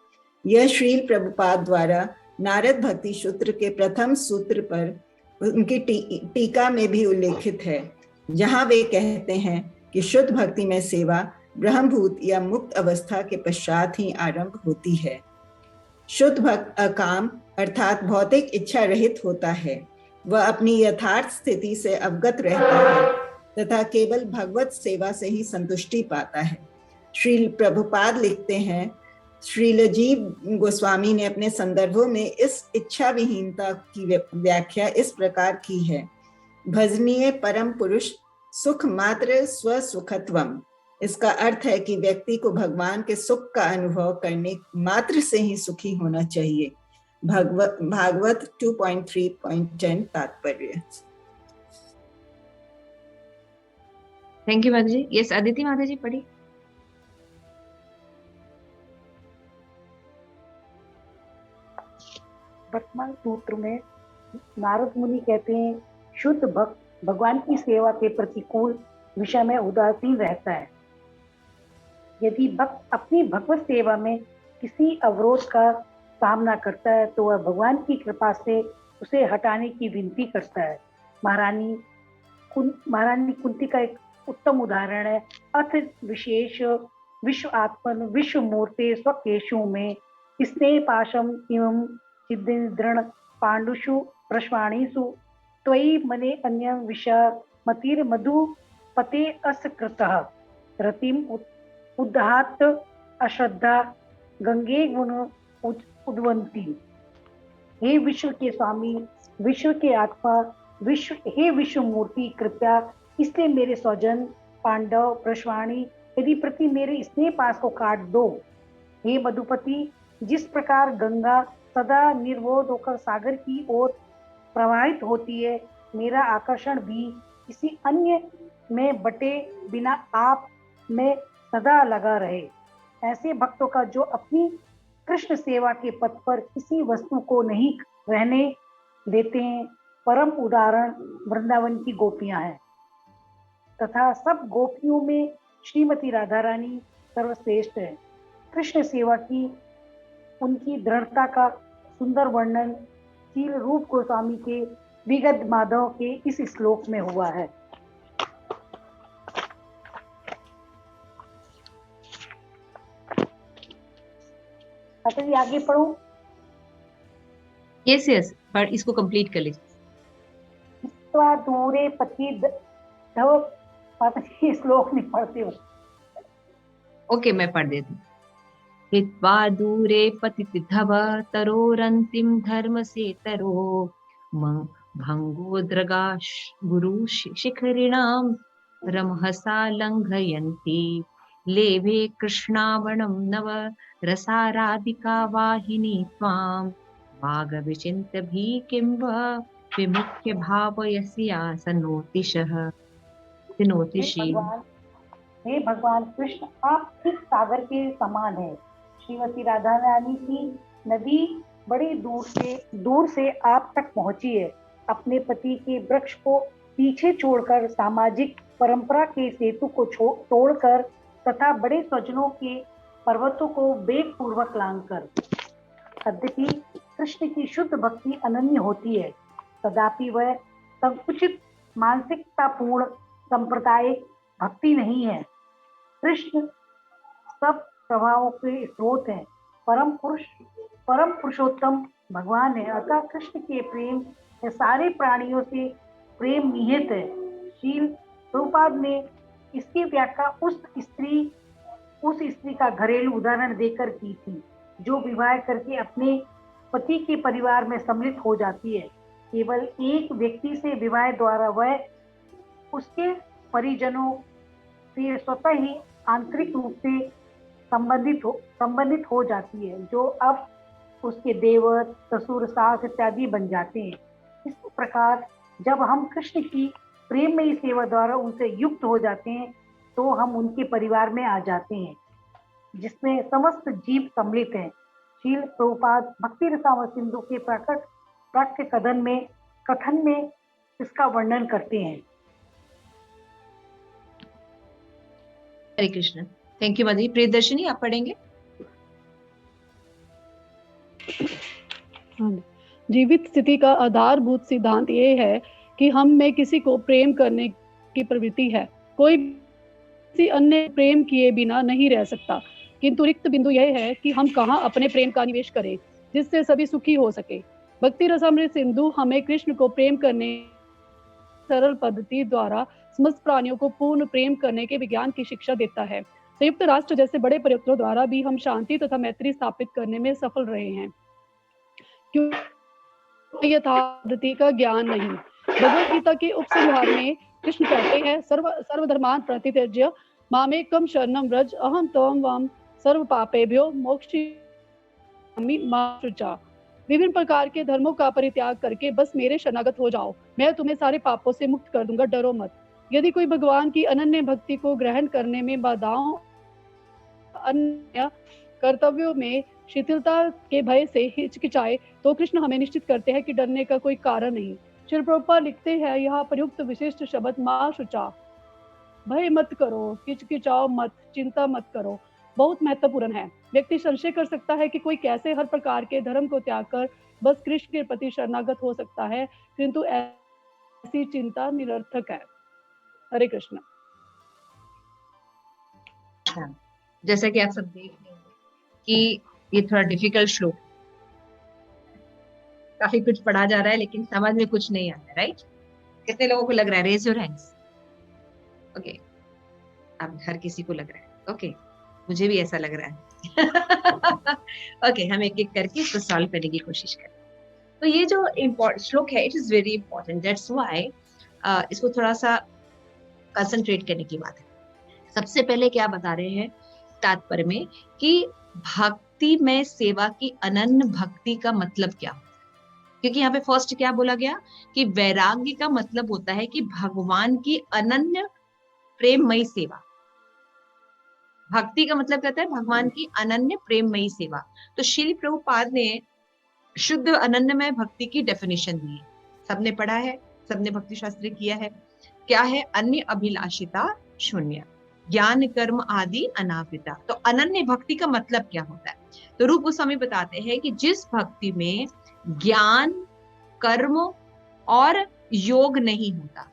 यह श्रील प्रभुपाद द्वारा नारद भक्ति सूत्र के प्रथम सूत्र पर उनकी टीका में भी उल्लेखित है, जहां वे कहते हैं कि शुद्ध भक्ति में सेवा ब्रह्मभूत या मुक्त अवस्था के पश्चात ही आरंभ होती है। शुद्ध भक्त अकाम अर्थात भौतिक इच्छा रहित होता है। वह अपनी यथार्थ स्थिति से अवगत रहता है तथा केवल भगवत सेवा से ही संतुष्टि पाता है। श्री प्रभुपाद लिखते हैं, श्रील जीव गोस्वामी ने अपने संदर्भों में इस इच्छा विहीनता की व्याख्या इस प्रकार की है। भजनीय परम पुरुष सुख मात्र स्वसुखत्वम। इसका अर्थ है कि व्यक्ति को भगवान के सुख का अनुभव करने मात्र से ही सुखी होना चाहिए। भागवत 2.3.10 तात्पर्य। थैंक यू माताजी। यस अदिति माताजी पढ़ी। वर्तमान सूत्र में नारद मुनि कहते हैं, शुद्ध भक्त भगवान की सेवा के प्रतिकूल विषय में उदासीन रहता है। यदि भक्त अपनी भगवत सेवा में किसी अवरोध का सामना करता है तो वह भगवान की कृपा से उसे हटाने की विनती करता है। महारानी कुंती का एक उत्तम उदाहरण है। अथ विशेष विश्व आत्मन विश्व मूर्ते स्वकेशु में स्नेह पाशम एवं चिद्दृण पांडुषु प्रश्वाणीषु त्वयि मने अन्य विषय मतिर मधु पते असकृतः रतिम उद्धात अश्रद्धा गंगे गुण उद्वंती। हे विश्व के स्वामी, विश्व के आत्मा, हे विश्व मूर्ति, कृपया इसलिए मेरे स्वजन पांडव प्रश्वाणी यदि प्रति मेरे स्नेह पास को काट दो। हे मधुपति, जिस प्रकार गंगा सदा निर्वोध होकर सागर की ओर प्रवाहित होती है, मेरा आकर्षण भी किसी अन्य में बटे बिना आप में सदा लगा रहे। ऐसे भक्तों का जो अपनी कृष्ण सेवा के पथ पर किसी वस्तु को नहीं रहने देते हैं, परम उदाहरण वृंदावन की गोपियां हैं तथा सब गोपियों में श्रीमती राधा रानी सर्वश्रेष्ठ है। कृष्ण सेवा की उनकी दृढ़ता का सुंदर वर्णन शील रूप गोस्वामी के विगत माधव के इस श्लोक में हुआ है। अच्छा जी आगे पढ़ो। यस यस पर इसको कंप्लीट कर लीजिए। दूरे पति धव पाती श्लोक नहीं पढ़ते हो। ओके मैं पढ़ देती हूँ। हित्वा दूरे पतितधव तरोरन्तिम धर्म से तरो भंगो द्रगाश गुरु शिखरिणाम रमहसा लंघयन्ति लेभे कृष्णावणं नव रसाराधिका वाहिनी त्वां भाग विचिन्त्य भी किं वा विमुख्य भावयस्या सनोतिशः सिनोतिषि। हे भगवान कृष्ण, आप ठीक सागर के समान है। श्रीमती राधा रानी की नदी बड़ी दूर से आप तक पहुंची है। अपने पति के वृक्ष को पीछे छोड़कर, सामाजिक परंपरा के सेतु को तोड़कर तथा बड़े स्वजनों के पर्वतों को वेग पूर्वक लांघकर। यद्यपि कृष्ण की शुद्ध भक्ति अनन्य होती है, तथापि वह संकुचित मानसिकतापूर्ण सांप्रदायिक भक्ति नहीं है। कृष्ण सब प्रभावों के स्रोत हैं, परम पुरुषोत्तम भगवान है। अतः कृष्ण के प्रेम या सारे प्राणियों से प्रेम निहित है। श्रील प्रभुपाद ने इसकी व्याख्या उस स्त्री का घरेलू उदाहरण देकर की थी जो विवाह करके अपने पति के परिवार में सम्मिलित हो जाती है। केवल एक व्यक्ति से विवाह द्वारा वह उसके परिजनों से स्वतः ही आंतरिक रूप से संबंधित हो जाती है, जो अब उसके देवर, ससुर, सास इत्यादि बन जाते हैं। इसी प्रकार जब हम कृष्ण की प्रेममयी सेवा द्वारा उनसे युक्त हो जाते हैं तो हम उनके परिवार में आ जाते हैं, जिसमें समस्त जीव सम्मिलित हैं। शील प्रभुपाद भक्ति रसामृत सिंधु के प्राक्य कथन में इसका वर्णन करते हैं। हरे कृष्ण। Thank you Madhavi. प्रियदर्शनी आप पढ़ेंगे? जीवित स्थिति का आधारभूत सिद्धांत ये है कि हम में किसी को प्रेम करने की प्रवृत्ति है। कोई किसी अन्य प्रेम किए बिना नहीं रह सकता, किंतु रिक्त बिंदु यह है कि हम कहाँ अपने प्रेम का निवेश करें जिससे सभी सुखी हो सके। भक्ति रसामृत सिंधु हमें कृष्ण को प्रेम करने सरल पद्धति द्वारा समस्त प्राणियों को पूर्ण प्रेम करने के विज्ञान की शिक्षा देता है। संयुक्त राष्ट्र जैसे बड़े प्रयत्नों द्वारा भी हम शांति तथा मैत्री स्थापित करने में सफल रहे हैं, क्योंकि यथार्थी का ज्ञान नहीं। भगवद गीता के उपसंहार में कृष्ण कहते हैं, सर्वधर्मान् परित्यज्य मामेकं शरणं व्रज अहं त्वं वं सर्व पापेभ्यो मोक्षयिष्यामि मा शुचा। विभिन्न प्रकार के धर्मों का परित्याग करके बस मेरे शरणागत हो जाओ, मैं तुम्हें सारे पापों से मुक्त कर दूंगा, डरो मत। यदि कोई भगवान की अनन्य भक्ति को ग्रहण करने में बाधाओं, अन्य कर्तव्यों में शिथिलता के भय से हिचकिचाए तो कृष्ण हमें निश्चित करते हैं कि डरने का कोई कारण नहीं। श्री प्रभुपाद लिखते हैं, यहाँ प्रयुक्त विशिष्ट शब्द मां शुचा, भय मत करो, हिचकिचाओ मत, चिंता मत करो, बहुत महत्वपूर्ण है। व्यक्ति संशय कर सकता है कि कोई कैसे हर प्रकार के धर्म को त्याग कर बस कृष्ण के प्रति शरणागत हो सकता है, किंतु ऐसी चिंता निरर्थक है। हरे कृष्ण। जैसा कि आप सब देख रहे हैं कि ये थोड़ा डिफिकल्ट श्लोक, काफी कुछ पढ़ा जा रहा है लेकिन समझ में कुछ नहीं आता, राइट? कितने लोगों को लग रहा है? Raise your hands. ओके, अब हर किसी को लग रहा है। ओके, मुझे भी ऐसा लग रहा है। ओके, हम एक एक करके इसको सॉल्व करने की कोशिश करें। तो ये जो इम्पोर्टेंट श्लोक है, it is very important, that's why इसको थोड़ा सा कंसंट्रेट करने की बात है। सबसे पहले क्या बता रहे हैं तात्पर्य में कि भक्ति में सेवा की अनन्य भक्ति का मतलब क्या, क्योंकि यहाँ पे फर्स्ट क्या बोला गया कि वैराग्य का मतलब होता है कि भगवान की अनन्य प्रेममयी सेवा। भक्ति का मतलब कहता है भगवान की अनन्य प्रेममयी सेवा। तो श्रील प्रभुपाद ने शुद्ध अनन्यमय भक्ति की डेफिनेशन दी है, सबने पढ़ा है, सबने भक्ति शास्त्र किया है। क्या है? अन्य अभिलाषिता शून्य, ज्ञान कर्म आदि अनावृता। तो अनन्य भक्ति का मतलब क्या होता है? तो रूप गोस्वामी बताते हैं कि जिस भक्ति में ज्ञान, कर्म और योग नहीं होता,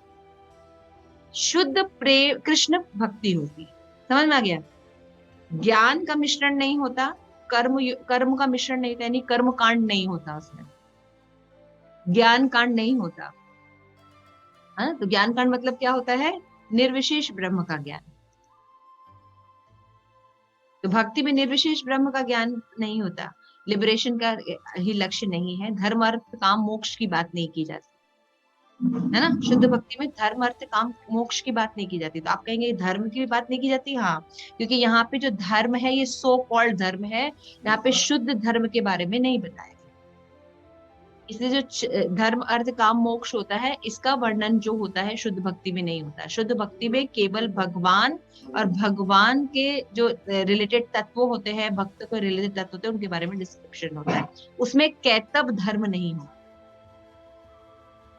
शुद्ध प्रेम कृष्ण भक्ति होती। समझ में आ गया? ज्ञान का मिश्रण नहीं होता, कर्म का मिश्रण नहीं होता, यानी कर्म कांड नहीं होता, उसमें ज्ञान कांड नहीं होता। हाँ, तो ज्ञान कांड मतलब क्या होता है? निर्विशेष ब्रह्म का ज्ञान। तो भक्ति में निर्विशेष ब्रह्म का ज्ञान नहीं होता, लिबरेशन का ही लक्ष्य नहीं है, धर्म अर्थ काम मोक्ष की बात नहीं की जाती है ना। शुद्ध भक्ति में धर्म अर्थ काम मोक्ष की बात नहीं की जाती। तो आप कहेंगे धर्म की भी बात नहीं की जाती? हाँ, क्योंकि यहाँ पे जो धर्म है ये सो कॉल्ड धर्म है, यहाँ पे शुद्ध धर्म के बारे में नहीं बताया। इसलिए जो धर्म अर्थ काम मोक्ष होता है, इसका वर्णन जो होता है शुद्ध भक्ति में नहीं होता। शुद्ध भक्ति में केवल भगवान और भगवान के जो रिलेटेड तत्व होते हैं, भक्त को रिलेटेड तत्व होते हैं, उनके बारे में डिस्क्रिप्शन होता है। उसमें कैतव धर्म नहीं होता।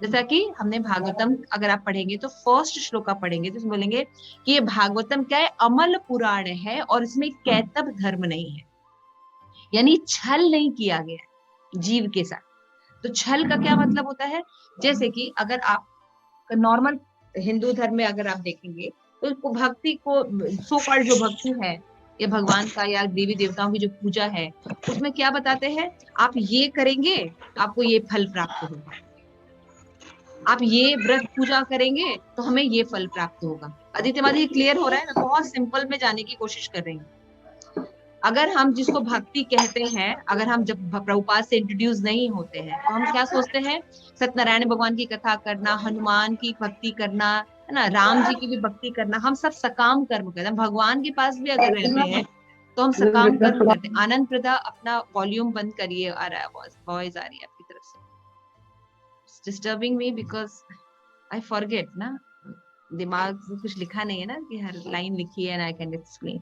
जैसा कि हमने भागवतम अगर आप पढ़ेंगे तो फर्स्ट श्लोक आप पढ़ेंगे तो बोलेंगे कि ये भागवतम क्या है? अमल पुराण है और इसमें कैतव धर्म नहीं है, यानी छल नहीं किया गया जीव के साथ। तो छल का क्या मतलब होता है? जैसे कि अगर आप नॉर्मल हिंदू धर्म में अगर आप देखेंगे तो भक्ति को सो कॉल्ड जो भक्ति है या भगवान का या देवी देवताओं की जो पूजा है, उसमें क्या बताते हैं? आप ये करेंगे तो आपको ये फल प्राप्त होगा, आप ये व्रत पूजा करेंगे तो हमें ये फल प्राप्त होगा। आदित्य माधवी, क्लियर हो रहा है? मैं बहुत सिंपल में जाने की कोशिश कर रही हूँ। अगर हम जिसको भक्ति कहते हैं, अगर हम जब प्रभुपाद से इंट्रोड्यूस नहीं होते हैं तो हम क्या सोचते हैं? सत्यनारायण भगवान की कथा करना, हनुमान की भक्ति करना, है ना, राम जी की भी भक्ति करना, हम सब सकाम कर्म करते हैं। भगवान के पास भी अगर रहते हैं तो हम सकाम कर्म करते हैं। आनंद प्रदा अपना वॉल्यूम बंद करिए, आ रहा है वॉइस आ रही है आपकी तरफ से, disturbing me because I forget ना, दिमाग में कुछ लिखा नहीं है ना कि हर लाइन लिखी है, एंड आई कैन एक्सप्लेन।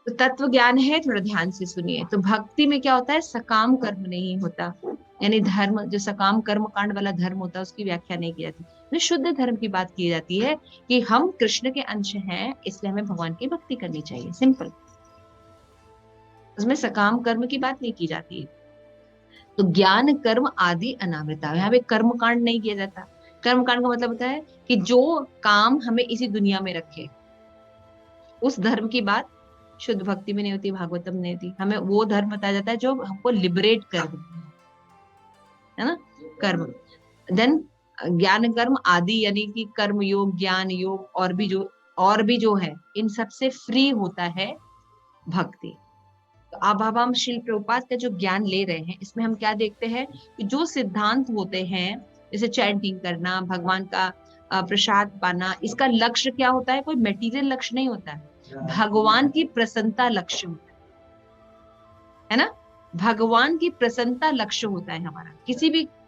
तो तत्व ज्ञान है, थोड़ा ध्यान से सुनिए। तो भक्ति में क्या होता है, सकाम कर्म नहीं होता, यानी धर्म जो सकाम कर्म कांड वाला धर्म होता है उसकी व्याख्या नहीं की जाती। तो शुद्ध धर्म की बात की जाती है कि हम कृष्ण के अंश हैं, इसलिए हमें भगवान की भक्ति करनी चाहिए, सिंपल। उसमें सकाम कर्म की बात नहीं की जाती है। तो ज्ञान कर्म आदि अनावृता, यहाँ पे कर्म कांड नहीं किया जाता। कर्म कांड का मतलब होता है कि जो काम हमें इसी दुनिया में रखे, उस धर्म की बात शुद्ध भक्ति में नहीं होती, भागवतम में नहीं होती। हमें वो धर्म बताया जाता है जो हमको लिबरेट कर दे, है ना, कर्म। देन ज्ञान कर्म आदि, यानी कि कर्म योग, ज्ञान योग और भी जो है, इन सबसे फ्री होता है भक्ति। तो अब हम श्रील प्रभुपाद का जो ज्ञान ले रहे हैं, इसमें हम क्या देखते हैं कि जो सिद्धांत होते हैं, जैसे चैंटिंग करना, भगवान का प्रसाद पाना, इसका लक्ष्य क्या होता है, कोई मेटीरियल लक्ष्य नहीं होता है, भगवान की प्रसन्नता लक्ष्य होता है ना। भगवान की प्रसन्नता लक्ष्य होता है हमारा।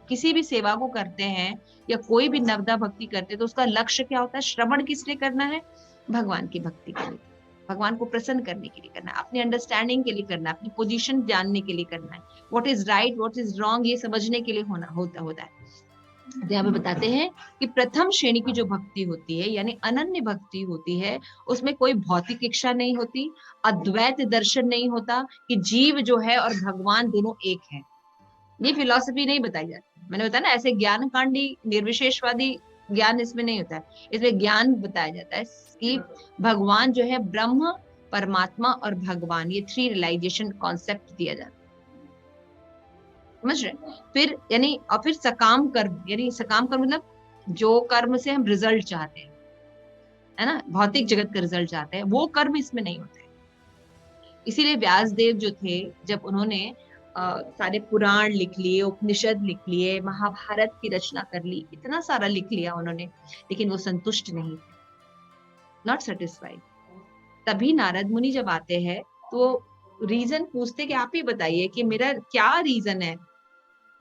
किसी भी सेवा को करते हैं या कोई भी नवदा भक्ति करते हैं तो उसका लक्ष्य क्या होता है, श्रवण किस लिए करना है, भगवान की भक्ति के लिए, भगवान को प्रसन्न करने के लिए करना है, अपनी अंडरस्टैंडिंग के लिए करना है, अपनी पोजीशन जानने के लिए करना है, what is right what is wrong ये समझने के लिए होता है। तो यहाँ पे बताते हैं कि प्रथम श्रेणी की जो भक्ति होती है, यानी अनन्य भक्ति होती है, उसमें कोई भौतिक इच्छा नहीं होती, अद्वैत दर्शन नहीं होता कि जीव जो है और भगवान दोनों एक है। ये फिलॉसफी नहीं बताई जाती। मैंने बताया ना, ऐसे ज्ञान कांडी निर्विशेषवादी ज्ञान इसमें नहीं होता है। इसमें ज्ञान बताया जाता है कि भगवान जो है, ब्रह्म, परमात्मा और भगवान, ये 3 रियलाइजेशन कॉन्सेप्ट दिया जाता है, समझ रहे। फिर यानी और फिर सकाम कर्म, यानी सकाम कर्म मतलब जो कर्म से हम रिजल्ट चाहते हैं, है ना, भौतिक जगत का रिजल्ट चाहते हैं, वो कर्म इसमें नहीं होते। इसीलिए व्यास देव जो थे, जब उन्होंने सारे पुराण लिख लिए, उपनिषद लिख लिए, महाभारत की रचना कर ली, इतना सारा लिख लिया उन्होंने, लेकिन वो संतुष्ट नहीं थे, नॉट सेटिस्फाइड। तभी नारद मुनि जब आते हैं तो रीजन पूछते कि आप ही बताइए कि मेरा क्या रीजन है।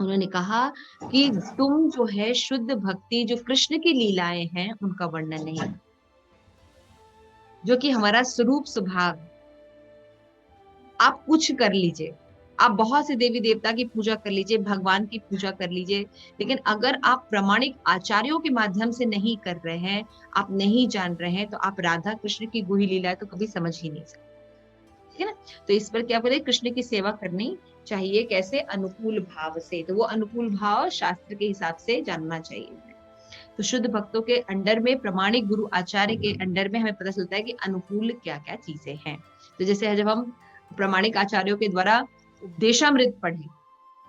उन्होंने कहा कि तुम जो है शुद्ध भक्ति, जो कृष्ण की लीलाएं हैं उनका वर्णन नहीं, जो कि हमारा स्वरूप स्वभाव। आप कुछ कर लीजिए, आप बहुत से देवी देवता की पूजा कर लीजिए, भगवान की पूजा कर लीजिए, लेकिन अगर आप प्रामाणिक आचार्यों के माध्यम से नहीं कर रहे हैं, आप नहीं जान रहे हैं, तो आप राधा कृष्ण की गुही लीला तो कभी समझ ही नहीं सकते, ठीक है ना। तो इस पर क्या बोले, कृष्ण की सेवा करनी चाहिए कैसे, अनुकूल भाव से। तो वो अनुकूल भाव शास्त्र के हिसाब से जानना चाहिए। तो शुद्ध भक्तों के अंडर में, प्रामाणिक गुरु आचार्य के अंडर में हमें पता चलता है कि अनुकूल क्या क्या चीजें हैं। तो जैसे जब हम प्रामाणिक आचार्यों के द्वारा उपदेशामृत पढ़े,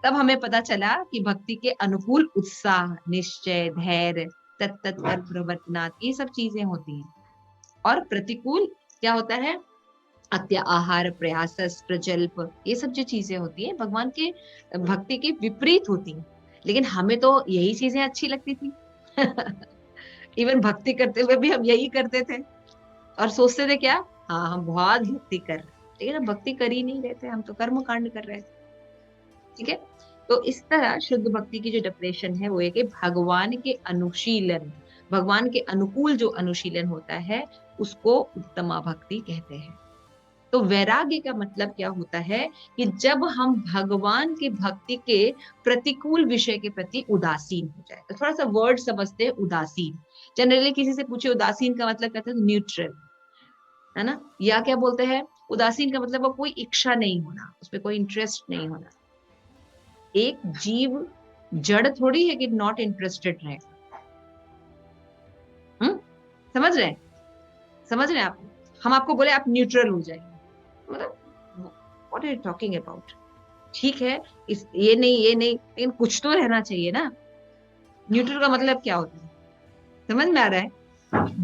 तब हमें पता चला कि भक्ति के अनुकूल उत्साह, निश्चय, धैर्य, तत्त प्रवर्तनात्, ये सब चीजें होती हैं। और प्रतिकूल क्या होता है, अत्य आहार, प्रयास, प्रजल्प, ये सब जो चीजें होती है भगवान के भक्ति के विपरीत होती हैं। लेकिन हमें तो यही चीजें अच्छी लगती थी इवन भक्ति करते हुए भी हम यही करते थे और सोचते थे क्या, हाँ हम बहुत भक्ति कर रहे हैं, लेकिन हम भक्ति कर ही नहीं रहे थे, हम तो कर्म कांड कर रहे थे, ठीक है। तो इस तरह शुद्ध भक्ति की जो डेफिनेशन है वो है कि भगवान के अनुशीलन, भगवान के अनुकूल जो अनुशीलन होता है उसको उत्तमा भक्ति कहते हैं। तो वैराग्य का मतलब क्या होता है कि जब हम भगवान की भक्ति के प्रतिकूल विषय के प्रति उदासीन हो जाए। तो थोड़ा सा वर्ड समझते हैं, उदासीन। जनरली किसी से पूछे उदासीन का मतलब कहते हैं न्यूट्रल, है ना, या क्या बोलते हैं, उदासीन का मतलब वो कोई इच्छा नहीं होना, उसमें कोई इंटरेस्ट नहीं होना। एक जीव जड़ थोड़ी है कि नॉट इंटरेस्टेड रहे, समझ रहे हैं आप। हम आपको बोले आप न्यूट्रल हो जाइए, मतलब what are you talking about, ठीक है, ये नहीं लेकिन कुछ तो रहना चाहिए ना। न्यूट्रल का मतलब क्या होता है, समझ में आ रहा है।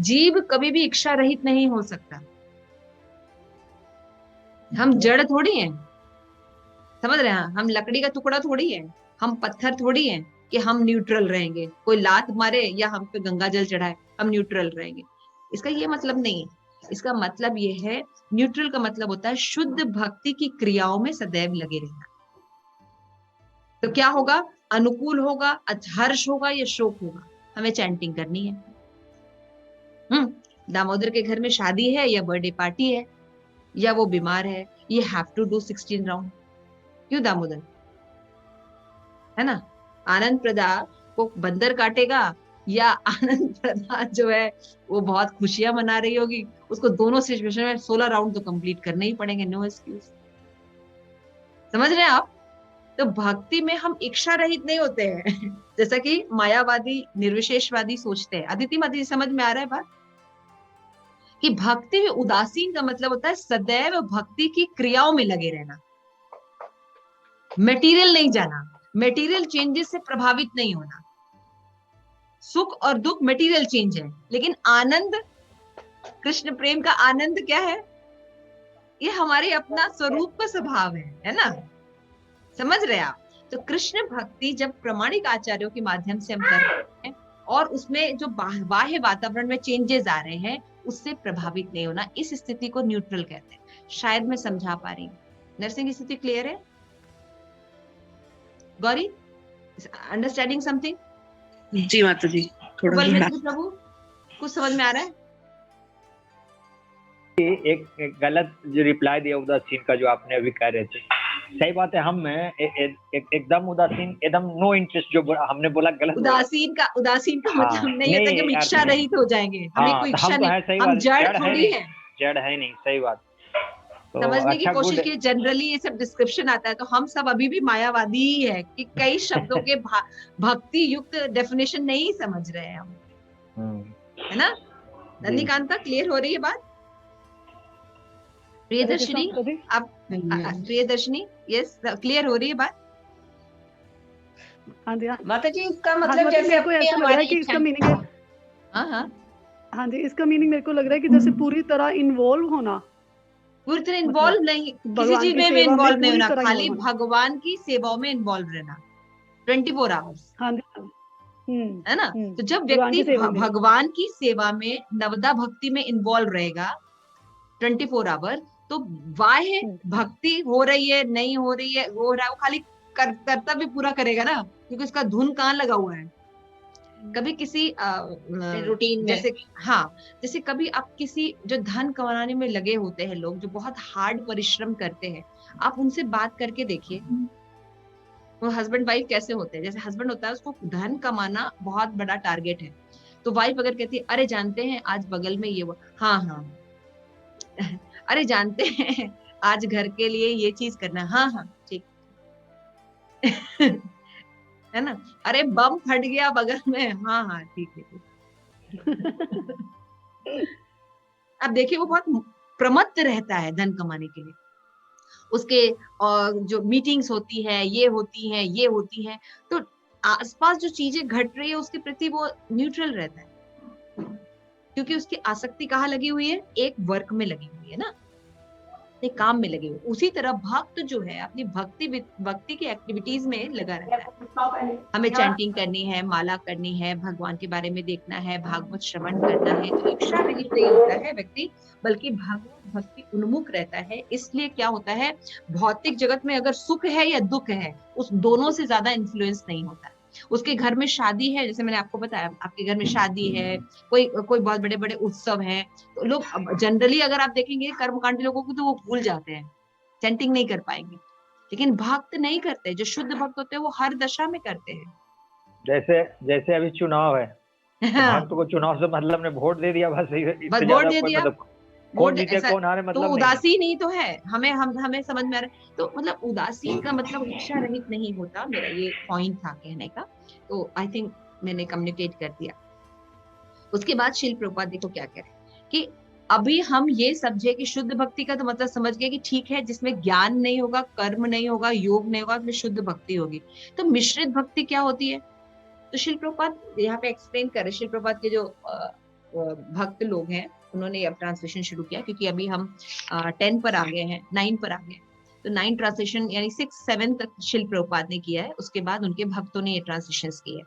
जीव कभी भी इच्छा रहित नहीं हो सकता। हम जड़ थोड़ी हैं, समझ रहे हैं, हम लकड़ी का टुकड़ा थोड़ी है, हम पत्थर थोड़ी हैं कि हम न्यूट्रल रहेंगे, कोई लात मारे या हम पे गंगा जल चढ़ाए हम न्यूट्रल रहेंगे। इसका ये मतलब नहीं है। इसका मतलब ये है, न्यूट्रल का मतलब होता है शुद्ध भक्ति की क्रियाओं में सदैव लगे रहना। तो क्या होगा, अनुकूल होगा, हर्ष होगा या शोक होगा, हमें चैंटिंग करनी है। दामोदर के घर में शादी है या बर्थडे पार्टी है या वो बीमार है, ये हैव टू डू 16 राउंड। क्यों दामोदर, है ना? आनंद प्रदा को बंदर काटेगा या आनंद प्रदा जो है वो बहुत खुशियां मना रही होगी, उसको दोनों सिचुएशन में 16 राउंड तो कंप्लीट करने ही पड़ेंगे, नो एक्सक्यूज। समझ रहे हैं आप? तो भक्ति में हम इच्छा रहित नहीं होते हैं जैसा कि मायावादी निर्विशेषवादी सोचते हैं। अदिति मदी समझ में आ रहा है बात? कि भक्ति में उदासीन का मतलब होता है सदैव भक्ति की क्रियाओं में लगे रहना, मटेरियल नहीं जाना, मटेरियल चेंजेस से प्रभावित नहीं होना। सुख और दुख मटेरियल चेंज है, लेकिन आनंद, कृष्ण प्रेम का आनंद क्या है? ये हमारे अपना स्वरूप का स्वभाव है ना? समझ रहे आप? तो कृष्ण भक्ति जब प्रामाणिक आचार्यों के माध्यम से हम कर रहे हैं और उसमें जो बाह्य वातावरण में चेंजेस आ रहे हैं उससे प्रभावित नहीं होना, इस स्थिति को न्यूट्रल कहते हैं। शायद मैं समझा पा रही हूँ। नर्सिंग की स्थिति क्लियर है? Gauri, understanding something? जी माता जी, थोड़ा प्रभु कुछ समझ में आ रहा है? एक गलत जो रिप्लाई दिया उदासीन का, जो आपने अभी कह रहे थे, सही बात है। हम एकदम उदासीन, एकदम नो इंटरेस्ट जो हमने बोला गलत। उदासीन का मतलब नहीं होता कि हम इच्छा रहित हो जाएंगे। हमें कोई इच्छा नहीं, हम जड़ थोड़ी है, जड़ है नहीं। सही बात। तो समझने की कोशिश की। जनरली ये सब डिस्क्रिप्शन आता है तो हम सब अभी भी मायावादी ही है कि कई शब्दों के भक्ति युक्त डेफिनेशन नहीं समझ रहे हैं हम, है ना? नंदिकांता, क्लियर हो रही है बात? प्रियदर्शनी, आप प्रियदर्शनी, यस, क्लियर हो रही है बात? हाँ जी, माता जी इसका मतलब जैसे आपको ऐसा लग रहा है कि इसका मीनिंग है, हाँ जी, इसका मीनिंग मेरे को लग रहा है कि जैसे पूरी तरह इन्वॉल्व होना, पूरी तरह इन्वॉल्व नहीं, किसी चीज में इन्वॉल्व नहीं होना, खाली भगवान की सेवाओं में इन्वॉल्व रहना 24 आवर्स। हाँ जी, है ना? तो जब व्यक्ति भगवान की सेवा में नवदा भक्ति में इन्वॉल्व रहेगा 24 आवर, तो बाह्य भक्ति हो रही है नहीं हो रही है, वो रहा, वो खाली कर्तव्य पूरा करेगा ना, क्योंकि उसका धुन कहाँ लगा हुआ है। कभी किसी रूटीन जैसे, हाँ, जैसे कभी आप किसी जो धन कमाने में लगे होते हैं लोग, जो बहुत हार्ड परिश्रम करते हैं, आप उनसे बात करके देखिए वो हस्बैंड वाइफ कैसे होते हैं। जैसे हस्बैंड होता है, उसको धन कमाना बहुत बड़ा टारगेट है, तो वाइफ अगर कहती है अरे जानते हैं आज बगल में ये हुआ, हाँ अरे जानते हैं आज घर के लिए ये चीज करना, हाँ ठीक है ना? अरे बम फट गया बगल में, हाँ ठीक है। अब देखिए वो बहुत प्रमत्त रहता है धन कमाने के लिए, उसके जो मीटिंग्स होती है, ये होती हैं, तो आसपास जो चीजें घट रही है उसके प्रति वो न्यूट्रल रहता है, क्योंकि उसकी आसक्ति कहाँ लगी हुई है? एक वर्क में लगी हुई है ना, एक काम में लगी हुई। उसी तरह भक्त जो है अपनी भक्ति की एक्टिविटीज में लगा रहता है। हमें चैंटिंग करनी है, माला करनी है, भगवान के बारे में देखना है, भागवत श्रवण करना है, तो इच्छा रहित नहीं होता है व्यक्ति, बल्कि भागवत भक्ति उन्मुख रहता है। इसलिए क्या होता है, भौतिक जगत में अगर सुख है या दुख है, उस दोनों से ज्यादा इन्फ्लुएंस नहीं होता है। उसके घर में शादी है, जैसे मैंने आपको बताया, आपके घर में शादी है, कोई बहुत बड़े बड़े उत्सव हैं, तो लोग जनरली अगर आप देखेंगे कर्मकांडी लोगों को तो वो भूल जाते हैं, चैंटिंग नहीं कर पाएंगे, लेकिन भक्त नहीं करते। जो शुद्ध भक्त होते हैं वो हर दशा में करते हैं। जैसे अभी चुनाव है, भक्त को चुनाव से मतलब ने वोट दे दिया, बस वोट दे दिया, कौन जीते कौन हारे मतलब, तो उदासीन ही तो है। हमें समझ में आ रहा है। तो मतलब उदासीन का मतलब इच्छा रहित नहीं होता, मेरा ये पॉइंट था कहने का। तो आई थिंक मैंने कम्युनिकेट कर दिया। उसके बाद शिल प्रभुपाद देखो क्या कह रहे हैं कि अभी हम ये समझे कि शुद्ध भक्ति का तो मतलब समझ गए कि ठीक है, जिसमें ज्ञान नहीं होगा, कर्म नहीं होगा, योग नहीं होगा, उसमें शुद्ध भक्ति होगी। तो मिश्रित भक्ति क्या होती है? तो शिल प्रभुपाद यहाँ पे एक्सप्लेन कर रहे। शिल प्रभुपाद के जो भक्त लोग हैं उन्होंने अब ट्रांसलेशन शुरू किया, क्योंकि अभी हम 10 पर आ गए हैं, 9 पर आ गए। तो 9 ट्रांसलेशन यानी 6-7 तक शिल प्रभुपाद ने किया है, उसके बाद उनके भक्तों ने ये ट्रांसलेशन किए।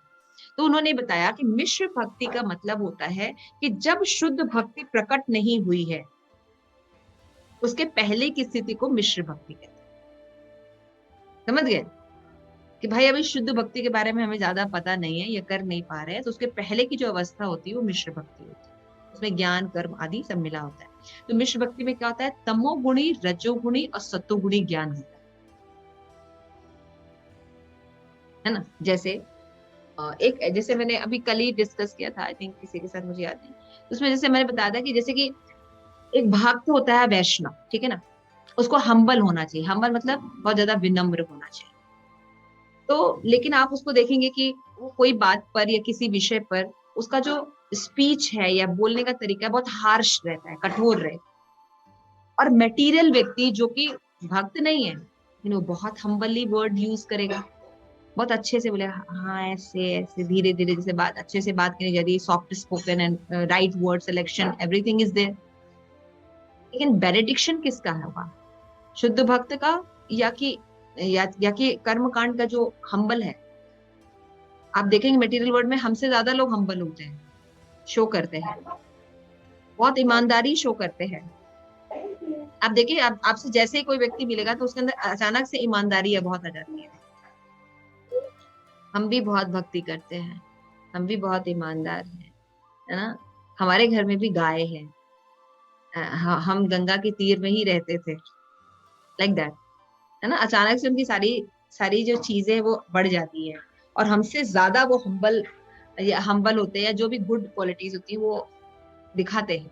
तो उन्होंने बताया कि मिश्र भक्ति का मतलब होता है कि जब शुद्ध भक्ति प्रकट नहीं हुई है, उसके पहले की स्थिति को मिश्र भक्ति कहते हैं। समझ गए कि भाई अभी शुद्ध भक्ति के बारे में हमें ज्यादा पता नहीं है, ये कर नहीं पा रहे हैं, तो उसके पहले की जो अवस्था होती है वो मिश्र भक्ति होती है। उसमें ज्ञान कर्म आदि सब मिला होता है। तो मिश्र भक्ति में क्या होता है, तमोगुणी, रजोगुणी और सत्वगुणी ज्ञान होता है ना। जैसे मैंने अभी कल ही डिस्कस किया था, आई थिंक किसी के साथ, मुझे याद नहीं, उसमें जैसे मैंने बताया था कि जैसे कि एक भक्त होता है वैष्णव, ठीक है ना, उसको हम्बल होना चाहिए। हम्बल मतलब बहुत ज्यादा विनम्र होना चाहिए। तो लेकिन आप उसको देखेंगे कि वो कोई बात पर या किसी विषय पर उसका जो स्पीच है या बोलने का तरीका है बहुत हार्श रहता है, कठोर रहता। और मटेरियल व्यक्ति जो कि भक्त नहीं है, लेकिन वो बहुत हम्बली वर्ड यूज करेगा, बहुत अच्छे से बोलेगा, हाँ ऐसे ऐसे धीरे धीरे जैसे बात अच्छे से बात करनी चाहिए, soft spoken and right word selection, everything is there. लेकिन बेनेडिक्शन किसका होगा, शुद्ध भक्त का या कि कर्म कांड का जो हम्बल है। आप देखेंगे मटेरियल वर्ल्ड में हमसे ज्यादा लोग हम्बल होते हैं, शो करते हैं, बहुत ईमानदारी शो करते हैं। आप देखिए, आपसे जैसे ही कोई व्यक्ति मिलेगा तो उसके अंदर अचानक से ईमानदारी बहुत आ जाती है। हम भी बहुत भक्ति करते हैं, हम भी बहुत ईमानदार हैं, है ना। हमारे घर में भी गाय है, हम गंगा के तीर में ही रहते थे, लाइक दैट, है ना। अचानक से उनकी सारी जो चीजें हैं वो बढ़ जाती है और हमसे ज्यादा वो हम्बल होते हैं, या जो भी गुड क्वालिटीज होती है वो दिखाते हैं।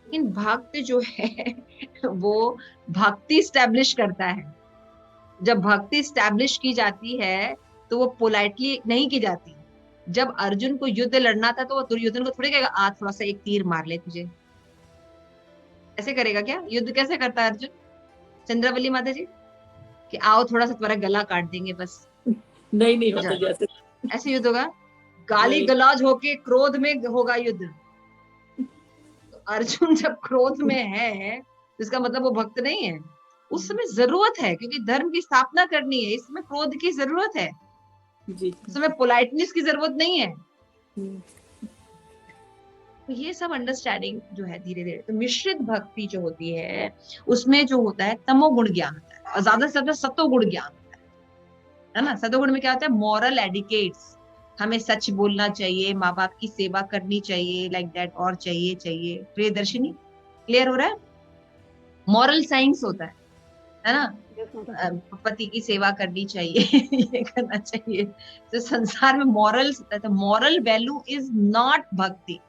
लेकिन भक्त जो है वो भक्ति स्टैब्लिश करता है। जब भक्ति स्टैब्लिश की जाती है तो वो पोलाइटली नहीं की जाती। जब अर्जुन को युद्ध लड़ना था तो वो दुर्योधन को थोड़ी कहेगा आ थोड़ा सा एक तीर मार ले तुझे, ऐसे करेगा क्या? युद्ध कैसे करता है अर्जुन? चंद्रवली माता जी कि आओ थोड़ा सा तुम्हारा गला काट देंगे बस, नहीं होता जैसे ऐसे युद्ध होगा? गाली गलौज होके क्रोध में होगा युद्ध। तो अर्जुन जब क्रोध में है तो इसका मतलब वो भक्त नहीं है। उस समय जरूरत है क्योंकि धर्म की स्थापना करनी है, इसमें क्रोध की जरूरत है, उस समय पोलाइटनेस की जरूरत नहीं है। तो ये सब अंडरस्टैंडिंग जो है धीरे धीरे। तो मिश्रित भक्ति जो होती है उसमें जो होता है तमोगुण ज्ञान होता है और ज्यादा से ज्यादा सत्वगुण ज्ञान होता है ना। सत्वगुण में क्या होता है? मॉरल एडिकेट्स, हमें सच बोलना चाहिए, माँ बाप की सेवा करनी चाहिए, लाइक दैट, और चाहिए। प्रियदर्शिनी क्लियर हो रहा है? मॉरल साइंस होता है ना। पति की सेवा करनी चाहिए ये करना चाहिए। तो संसार में morals, moral value is not भक्ति।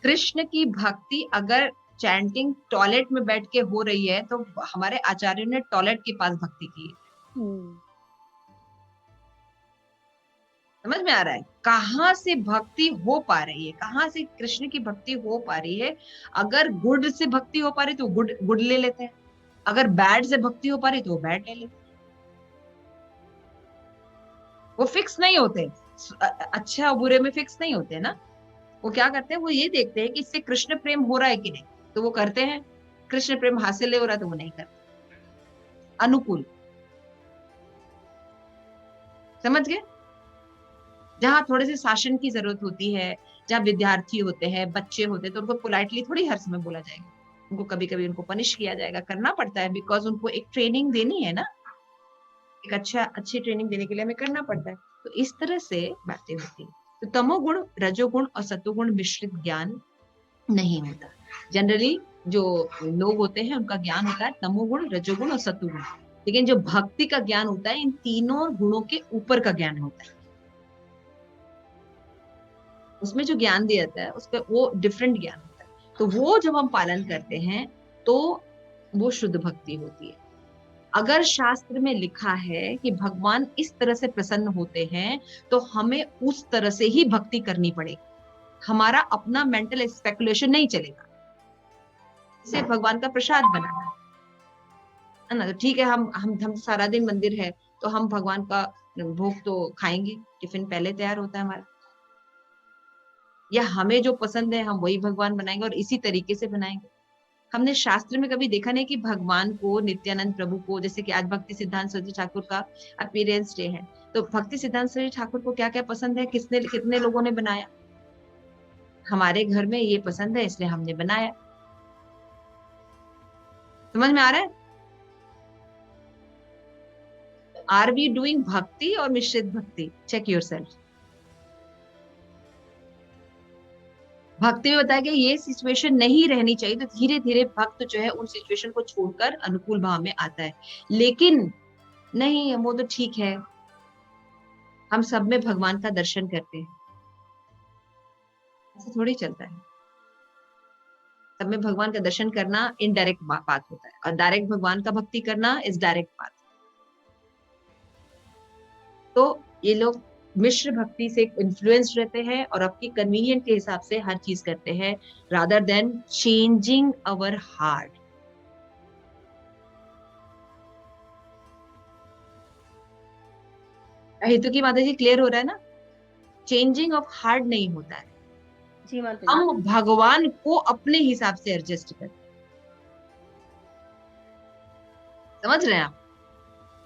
कृष्ण की भक्ति अगर चैंटिंग टॉयलेट में बैठ के हो रही है तो हमारे आचार्यों ने टॉयलेट के पास भक्ति की है। समझ में आ रहा है कहां से भक्ति हो पा रही है, कहां से कृष्ण की भक्ति हो पा रही है। अगर गुड से भक्ति हो पा रही तो गुड ले लेते हैं, अगर बैड से भक्ति हो पा रही तो वो बैड ले लेते हैं। वो फिक्स नहीं होते, अच्छा और बुरे में फिक्स नहीं होते ना। वो क्या करते हैं, वो ये देखते हैं कि इससे कृष्ण प्रेम हो रहा है कि नहीं, तो वो करते हैं। कृष्ण प्रेम हासिल नहीं हो रहा तो वो नहीं करते। अनुकूल, समझ गए? जहां थोड़े से शासन की जरूरत होती है, जहां विद्यार्थी होते हैं, बच्चे होते हैं, तो उनको पोलाइटली थोड़ी हर समय बोला जाएगा। उनको कभी कभी उनको पनिश किया जाएगा, करना पड़ता है, बिकॉज उनको एक ट्रेनिंग देनी है ना, एक अच्छी ट्रेनिंग देने के लिए हमें करना पड़ता है। तो इस तरह से बातें होती है। तो तमोगुण, रजोगुण और सत्वगुण मिश्रित ज्ञान नहीं होता। जनरली जो लोग होते हैं उनका ज्ञान होता है तमोगुण, रजोगुण और सत्वगुण। लेकिन जो भक्ति का ज्ञान होता है इन तीनों गुणों के ऊपर का ज्ञान होता है। उसमें जो ज्ञान दिया जाता है उसका वो डिफरेंट ज्ञान होता है। तो वो जब हम पालन करते हैं तो वो शुद्ध भक्ति होती है। अगर शास्त्र में लिखा है कि भगवान इस तरह से प्रसन्न होते हैं तो हमें उस तरह से ही भक्ति करनी पड़ेगी। हमारा अपना मेंटल स्पेकुलेशन नहीं चलेगा। इसे भगवान का प्रसाद बनाना है ना। तो ठीक है, हम सारा दिन मंदिर है तो हम भगवान का भोग तो खाएंगे, टिफिन पहले तैयार होता है हमारा। या हमें जो पसंद है हम वही भगवान बनाएंगे और इसी तरीके से बनाएंगे। हमने शास्त्र में कभी देखा नहीं कि भगवान को, नित्यानंद प्रभु को, जैसे कि आज भक्ति सिद्धांत सरस्वती ठाकुर का अपीयरेंस डे है, तो भक्ति सिद्धांत सरस्वती ठाकुर को क्या क्या पसंद है, कितने लोगों ने बनाया? हमारे घर में ये पसंद है इसलिए हमने बनाया। समझ में आ रहा है? आर वी डूइंग भक्ति और मिश्रित भक्ति? Check yourself. भक्ति में बताया गया ये सिचुएशन नहीं रहनी चाहिए, तो धीरे धीरे भक्त जो है उन सिचुएशन को छोड़कर अनुकूल भाव में आता है। लेकिन नहीं, वो तो ठीक है, हम सब में भगवान का दर्शन करते हैं, ऐसे थोड़ी चलता है। सब में भगवान का दर्शन करना इनडायरेक्ट बात होता है, और डायरेक्ट भगवान का भक्ति करना इज डायरेक्ट बात। तो ये लोग मिश्र भक्ति से इन्फ्लुएंस रहते हैं और अपनी कन्वीनियंट के हिसाब से हर चीज करते हैं, rather than changing our heart. हेतु की माता जी क्लियर हो रहा है ना? चेंजिंग ऑफ हार्ट नहीं होता है, जी माता जी। हम भगवान को अपने हिसाब से एडजस्ट करते हैं। समझ रहे हैं आप?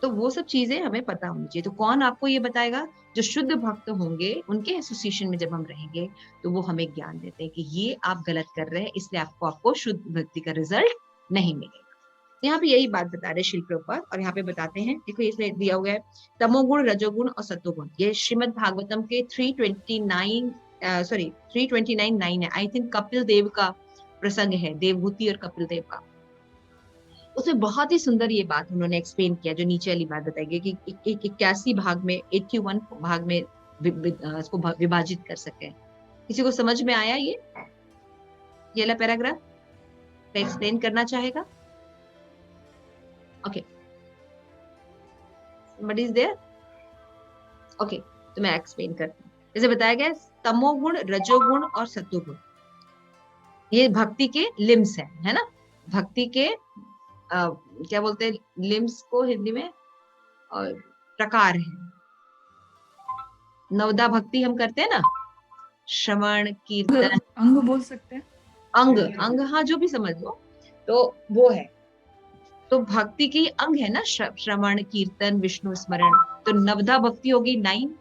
तो वो सब चीजें हमें पता होनी चाहिए। तो कौन आपको ये बताएगा? जो शुद्ध भक्त होंगे, उनके एसोसिएशन में जब हम रहेंगे तो वो हमें ज्ञान देते हैं कि ये आप गलत कर रहे हैं, इसलिए आपको शुद्ध भक्ति का रिजल्ट नहीं मिलेगा। यहाँ पे यही बात बता रहे शिल प्रभुपाद, और यहाँ पे बताते हैं, देखो इसमें दिया हुआ है तमोगुण, रजोगुण और सत्वगुण। ये श्रीमद् भागवतम के 329:9 है, आई थिंक कपिल देव का प्रसंग है, देवहूति और कपिल देव का। उसमें बहुत ही सुंदर ये बात उन्होंने एक्सप्लेन किया, जो नीचे वाली बात बताई गई कि 81 भाग में, 81 भाग में इसको विभाजित कर सके। किसी को समझ में आया ये वाला पैराग्राफ? एक्सप्लेन करना चाहेगा? Okay, somebody is there? Okay, तो मैं एक्सप्लेन करती हूँ। जैसे बताया गया तमोगुण, रजोगुण और सत्वगुण ये भक्ति के लिम्स है ना? भक्ति के क्या बोलते हैं लिम्स को हिंदी में? और प्रकार है। नवदा भक्ति हम करते हैं ना, श्रवण, कीर्तन, अंग बोल सकते हैं, अंग, हाँ जो भी समझ लो, तो वो है। तो भक्ति की अंग है ना, श्रवण, कीर्तन, विष्णु स्मरण। तो नवदा भक्ति होगी 9,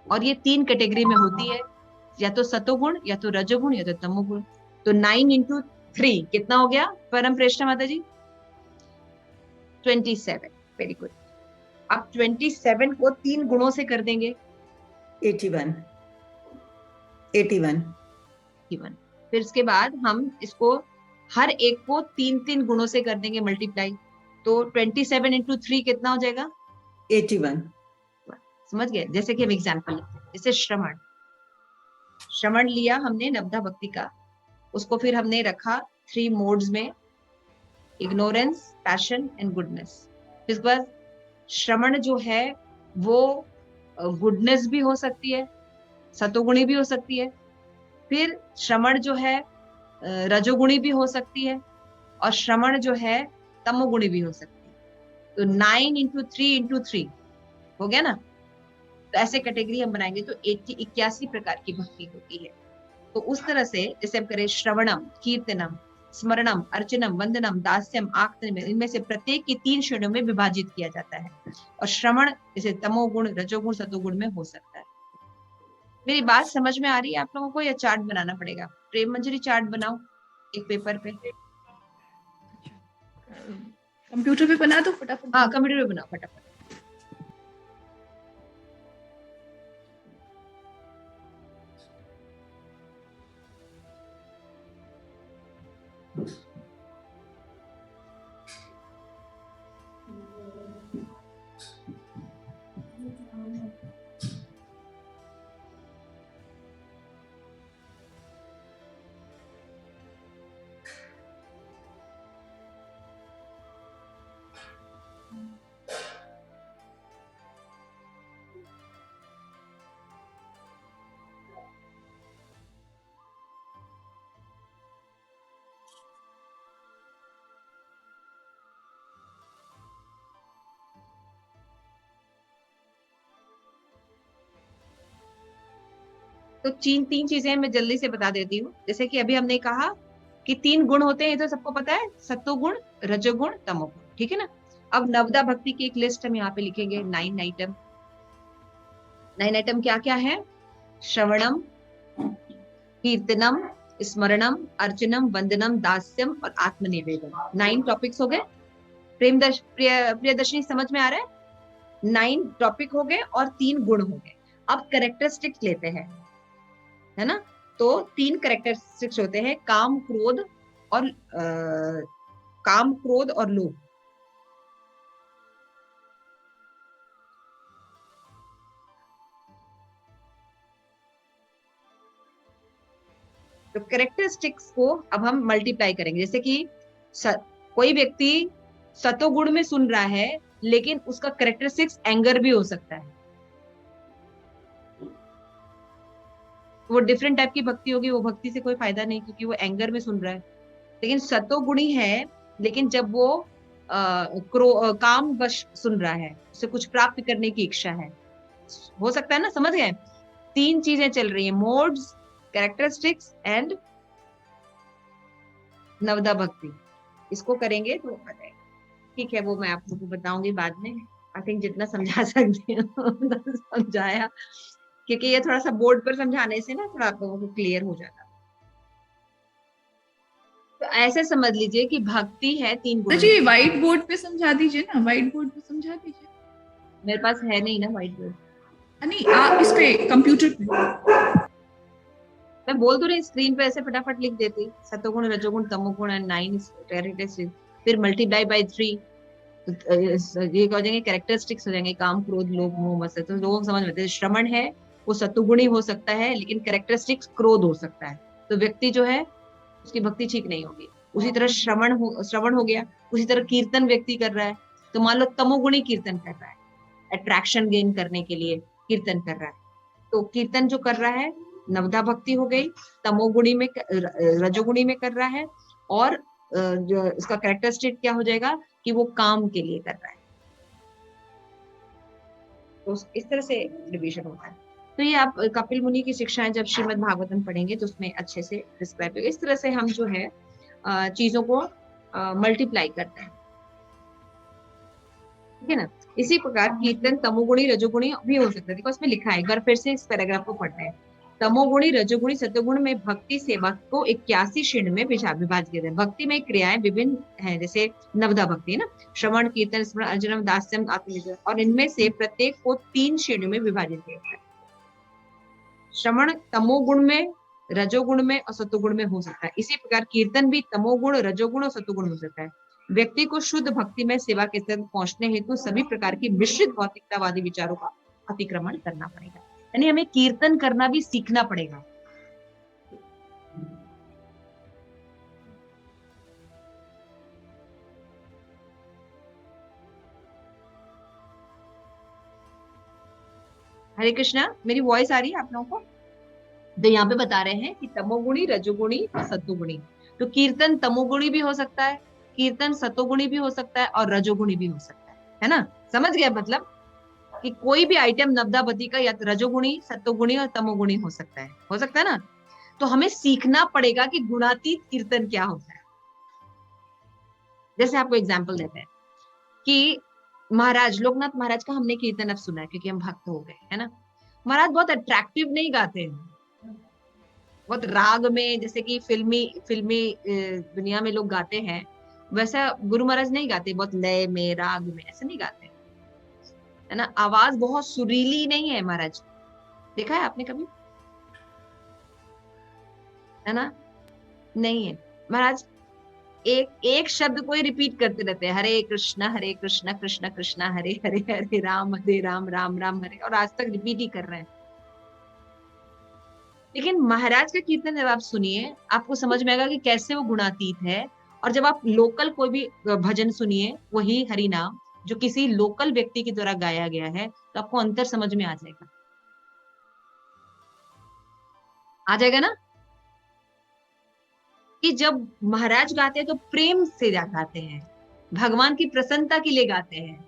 और ये 3 कैटेगरी में होती है, या तो सतोगुण, या तो रजोगुण, या तो तमोगुण। तो 9 into 3 कितना हो गया परम प्रेष्ठा माता जी? 27। Very good. अब 27 को 3 गुणों से कर देंगे 81। फिर इसके बाद हम इसको हर एक को 3-3 गुणों से कर देंगे मल्टीप्लाई। तो 27 into 3 कितना हो जाएगा? 81। समझ गए? जैसे कि हम एग्जाम्पल लेते हैं, जैसे श्रवण लिया हमने नवदा भक्ति का, उसको फिर हमने रखा 3 मोड्स में, इग्नोरेंस, पैशन एंड गुडनेस। इस बार श्रवण जो है वो गुडनेस भी हो सकती है, सतोगुणी भी हो सकती है। फिर श्रवण जो है रजोगुणी भी हो सकती है, और श्रवण जो है तमोगुणी भी हो सकती है। तो 9 into 3 into 3 हो गया ना? तो ऐसे कैटेगरी हम बनाएंगे तो 81 प्रकार की भक्ति होती है। तो उस तरह से जैसे हम करें श्रवणम, कीर्तनम, स्मरणम, अर्चनम, वंदनम, दास्यम, आक्तनम, इनमें से प्रत्येक की 3 श्रेणियों में विभाजित किया जाता है। और श्रवण जैसे तमोगुण, रजोगुण, सतोगुण में हो सकता है। मेरी बात समझ में आ रही है आप लोगों को, या चार्ट बनाना पड़ेगा? प्रेम मंजरी चार्ट बनाओ एक पेपर पे। कंप्यूटर पे बना दो फटाफट। हाँ, कंप्यूटर पे बनाओ फटाफट। तो तीन चीजें मैं जल्दी से बता देती हूँ। जैसे कि अभी हमने कहा कि 3 गुण होते हैं, ये तो सबको पता है, सत्वगुण, रजोगुण, तमोगुण, ठीक है ना। अब नवदा भक्ति की एक लिस्ट हम यहाँ पे लिखेंगे, 9 आइटम। 9 आइटम क्या क्या है? श्रवणम, कीर्तनम, स्मरणम, अर्चनम, वंदनम, दास्यम और आत्मनिवेदन। 9 टॉपिक्स हो गए। प्रियदर्शनी समझ में आ रहा है? 9 टॉपिक हो गए और 3 गुण हो गए। अब कैरेक्टरिस्टिक्स लेते हैं, है ना। तो 3 कैरेक्टरिस्टिक्स होते हैं, काम, क्रोध और लोभ। तो कैरेक्टरिस्टिक्स को अब हम मल्टीप्लाई करेंगे। जैसे कि कोई व्यक्ति सतोगुण में सुन रहा है, लेकिन उसका कैरेक्टरिस्टिक्स एंगर भी हो सकता है। वो डिफरेंट टाइप की भक्ति होगी, वो भक्ति से कोई फायदा नहीं, क्योंकि वो एंगर में सुन रहा है। लेकिन सतोगुणी है, लेकिन जब वो काम वश सुन रहा है, उसे कुछ प्राप्त करने की इच्छा है, हो सकता है ना। समझ गए? 3 चीजें चल रही है, मोड्स, कैरेक्टरिस्टिक्स एंड नवदा भक्ति। इसको करेंगे तो आ जाएगा। ठीक है, वो मैं आप लोगों को बताऊंगी बाद में। आई थिंक जितना समझा सकती हूँ समझाया, क्योंकि ये थोड़ा सा बोर्ड पर समझाने से ना थोड़ा आप लोगों को क्लियर हो जाता। तो ऐसे समझ लीजिए कि भक्ति है 3 गुण। जी व्हाइट बोर्ड पे समझा दीजिए ना, व्हाइट बोर्ड पे समझा दीजिए। मेरे पास है नहीं ना व्हाइट बोर्ड। नहीं, आप इस पे कंप्यूटर पे। मैं बोल तो रही, स्क्रीन पे ऐसे फटाफट लिख देती, सतोगुण, रजोगुण, तमोगुण एंड 9 कैरेक्टरिस्टिक्स, फिर मल्टीप्लाई बाय 3, ये हो जाएंगे कैरेक्टरिस्टिक्स हो जाएंगे, काम, क्रोध, लोभ, मोह, मत्सर। तो लोग समझ में, श्रवण है वो सत्वगुणी हो सकता है, लेकिन कैरेक्टरिस्टिक्स क्रोध हो सकता है, तो व्यक्ति जो है उसकी भक्ति ठीक नहीं होगी। उसी तरह श्रवण हो गया। उसी तरह कीर्तन व्यक्ति कर रहा है, तो मान लो तमोगुणी कीर्तन कर रहा है, अट्रैक्शन गेन करने के लिए कीर्तन कर रहा है, तो कीर्तन जो कर रहा है नवदा भक्ति हो गई। तमोगुणी में, रजोगुणी में कर रहा है, और जो इसका कैरेक्टरिस्टिक क्या हो जाएगा कि वो काम के लिए कर रहा है। तो इस तरह से डिवीजन होता है। तो ये आप कपिल मुनि की शिक्षाएं जब श्रीमद् भागवतम पढ़ेंगे तो उसमें अच्छे से डिस्क्राइब होगा। इस तरह से हम जो है चीजों को मल्टीप्लाई करते हैं, ठीक है ना। इसी प्रकार कीर्तन तमोगुणी, रजोगुणी भी हो सकता है। देखो इसमें लिखा है, एक बार फिर से इस पैराग्राफ को पढ़ते हैं। तमोगुणी, रजोगुणी, सतोगुण में भक्ति सेवा को 81 श्रेणी में विभाजित किया है। भक्ति में क्रियाएं विभिन्न हैं, जैसे नवदा भक्ति है ना, श्रवण, कीर्तन, स्मरण, अर्चनम, दास्यम, आत्मनिवेदन, और इनमें से प्रत्येक को 3 श्रेणियों में विभाजित किया है। श्रवण तमोगुण में, रजोगुण में और सतोगुण में हो सकता है। इसी प्रकार कीर्तन भी तमोगुण, रजोगुण और सतोगुण हो सकता है। व्यक्ति को शुद्ध भक्ति में सेवा के स्तर पहुंचने हेतु सभी प्रकार की मिश्रित भौतिकतावादी विचारों का अतिक्रमण करना पड़ेगा, यानी हमें कीर्तन करना भी सीखना पड़ेगा। हरे कृष्णा, मेरी वॉइस आ रही है आप लोगों को? तो यहाँ पे बता रहे हैं कि तमोगुणी, रजोगुणी और सत्वगुणी। तो कीर्तन तमोगुणी भी हो सकता है, कीर्तन सतोगुणी भी हो सकता है, और रजोगुणी भी हो सकता है ना। समझ गया? मतलब कि कोई भी आइटम नवदापति का या रजोगुणी, सत्वगुणी और तमोगुणी हो सकता है ना। तो हमें सीखना पड़ेगा कि गुणातीत कीर्तन क्या होता है। जैसे आपको एग्जांपल देते हैं कि महाराज लोकनाथ महाराज का हमने कीर्तन अब सुना है, क्योंकि हम भक्त हो गए, है ना। महाराज बहुत अट्रैक्टिव नहीं गाते हैं, बहुत राग में, जैसे कि फिल्मी दुनिया में लोग गाते हैं, वैसा गुरु महाराज नहीं गाते, बहुत लय में, राग में, ऐसे नहीं गाते, है ना। आवाज बहुत सुरीली नहीं है महाराज, देखा है आपने कभी, है ना? नहीं है। महाराज एक शब्द को ही रिपीट करते रहते हैं, हरे कृष्णा कृष्ण कृष्ण हरे हरे, हरे राम राम राम हरे, और आज तक रिपीट ही कर रहे हैं। लेकिन महाराज का कीर्तन जब आप सुनिए, आपको समझ में आएगा कि कैसे वो गुणातीत है। और जब आप लोकल कोई भी भजन सुनिए, वही हरि नाम जो किसी लोकल व्यक्ति के द्वारा गाया गया है, तो आपको अंतर समझ में आ जाएगा ना, कि जब महाराज गाते हैं तो प्रेम से गाते हैं, भगवान की प्रसन्नता के लिए गाते हैं।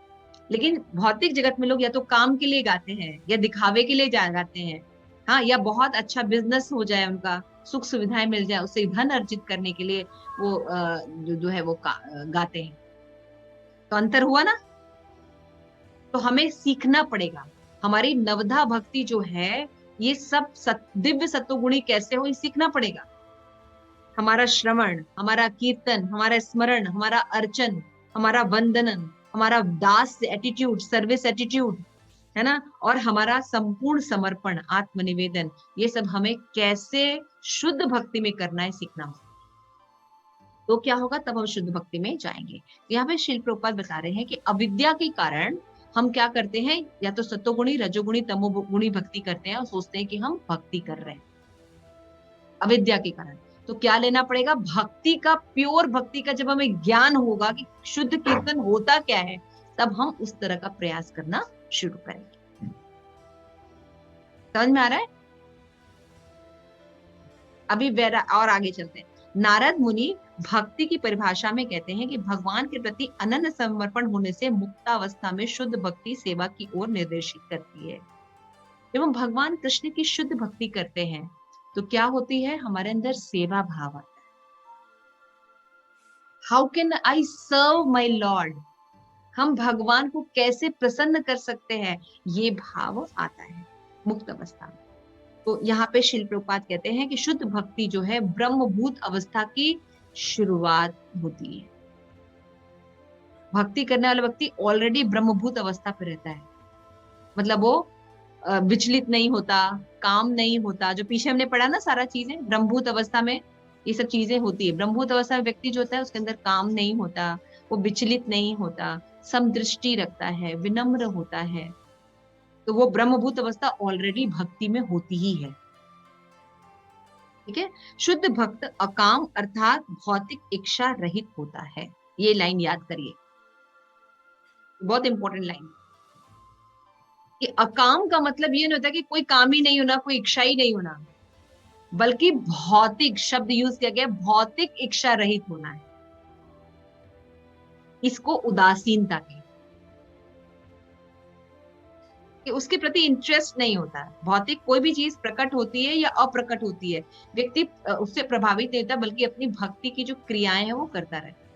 लेकिन भौतिक जगत में लोग या तो काम के लिए गाते हैं या दिखावे के लिए गाते हैं। हाँ, या बहुत अच्छा बिजनेस हो जाए, उनका सुख सुविधाएं मिल जाए, उससे धन अर्जित करने के लिए वो जो है वो गाते हैं। तो अंतर हुआ ना। तो हमें सीखना पड़ेगा। हमारी नवधा भक्ति जो है, ये सब दिव्य सत्वगुणी कैसे हो, ये सीखना पड़ेगा। हमारा श्रवण, हमारा कीर्तन, हमारा स्मरण, हमारा अर्चन, हमारा वंदनन, हमारा दास एटीट्यूड, सर्विस एटीट्यूड, है ना, और हमारा संपूर्ण समर्पण, आत्मनिवेदन, ये सब हमें कैसे शुद्ध भक्ति में करना है, सीखना होगा। तो क्या होगा, तब हम शुद्ध भक्ति में जाएंगे। यहाँ पे श्रील प्रभुपाद बता रहे हैं कि अविद्या के कारण हम क्या करते हैं, या तो सत्वगुणी, रजोगुणी, तमोगुणी भक्ति करते हैं और सोचते हैं कि हम भक्ति कर रहे हैं, अविद्या के कारण। तो क्या लेना पड़ेगा, भक्ति का, प्योर भक्ति का। जब हमें ज्ञान होगा कि शुद्ध कीर्तन होता क्या है, तब हम उस तरह का प्रयास करना शुरू करेंगे। समझ में आ रहा है? अभी और आगे चलते हैं। नारद मुनि भक्ति की परिभाषा में कहते हैं कि भगवान के प्रति अनन्य समर्पण होने से मुक्तावस्था में शुद्ध भक्ति सेवा की ओर निर्देशित करती है। जब हम भगवान कृष्ण की शुद्ध भक्ति करते हैं तो क्या होती है, हमारे अंदर सेवा भाव आता है। How can I serve my lord, हम भगवान को कैसे प्रसन्न कर सकते हैं, ये भाव आता है मुक्त अवस्था में। तो यहाँ पे श्रील प्रभुपाद कहते हैं कि शुद्ध भक्ति जो है ब्रह्मभूत अवस्था की शुरुआत होती है। भक्ति करने वाला व्यक्ति ऑलरेडी ब्रह्मभूत अवस्था पे रहता है, मतलब वो विचलित नहीं होता, काम नहीं होता। जो पीछे हमने पढ़ा ना सारा चीजें, ब्रह्मभूत अवस्था में ये सब चीजें होती है। ब्रह्मभूत अवस्था में व्यक्ति जो होता है उसके अंदर काम नहीं होता, वो विचलित नहीं होता, समदृष्टि रखता है, विनम्र होता है। तो वो ब्रह्मभूत अवस्था ऑलरेडी भक्ति में होती ही है। ठीक है। शुद्ध भक्त अकाम अर्थात भौतिक इच्छा रहित होता है। ये लाइन याद करिए, बहुत इंपॉर्टेंट लाइन। कि अकाम का मतलब ये नहीं होता कि कोई काम ही नहीं होना, कोई इच्छा ही नहीं होना, बल्कि भौतिक शब्द यूज किया गया, भौतिक इच्छा रहित होना है। इसको उदासीनता कहते हैं, कि उसके प्रति इंटरेस्ट नहीं होता। भौतिक कोई भी चीज प्रकट होती है या अप्रकट होती है, व्यक्ति उससे प्रभावित नहीं होता, बल्कि अपनी भक्ति की जो क्रियाएं हैं वो करता रहता है।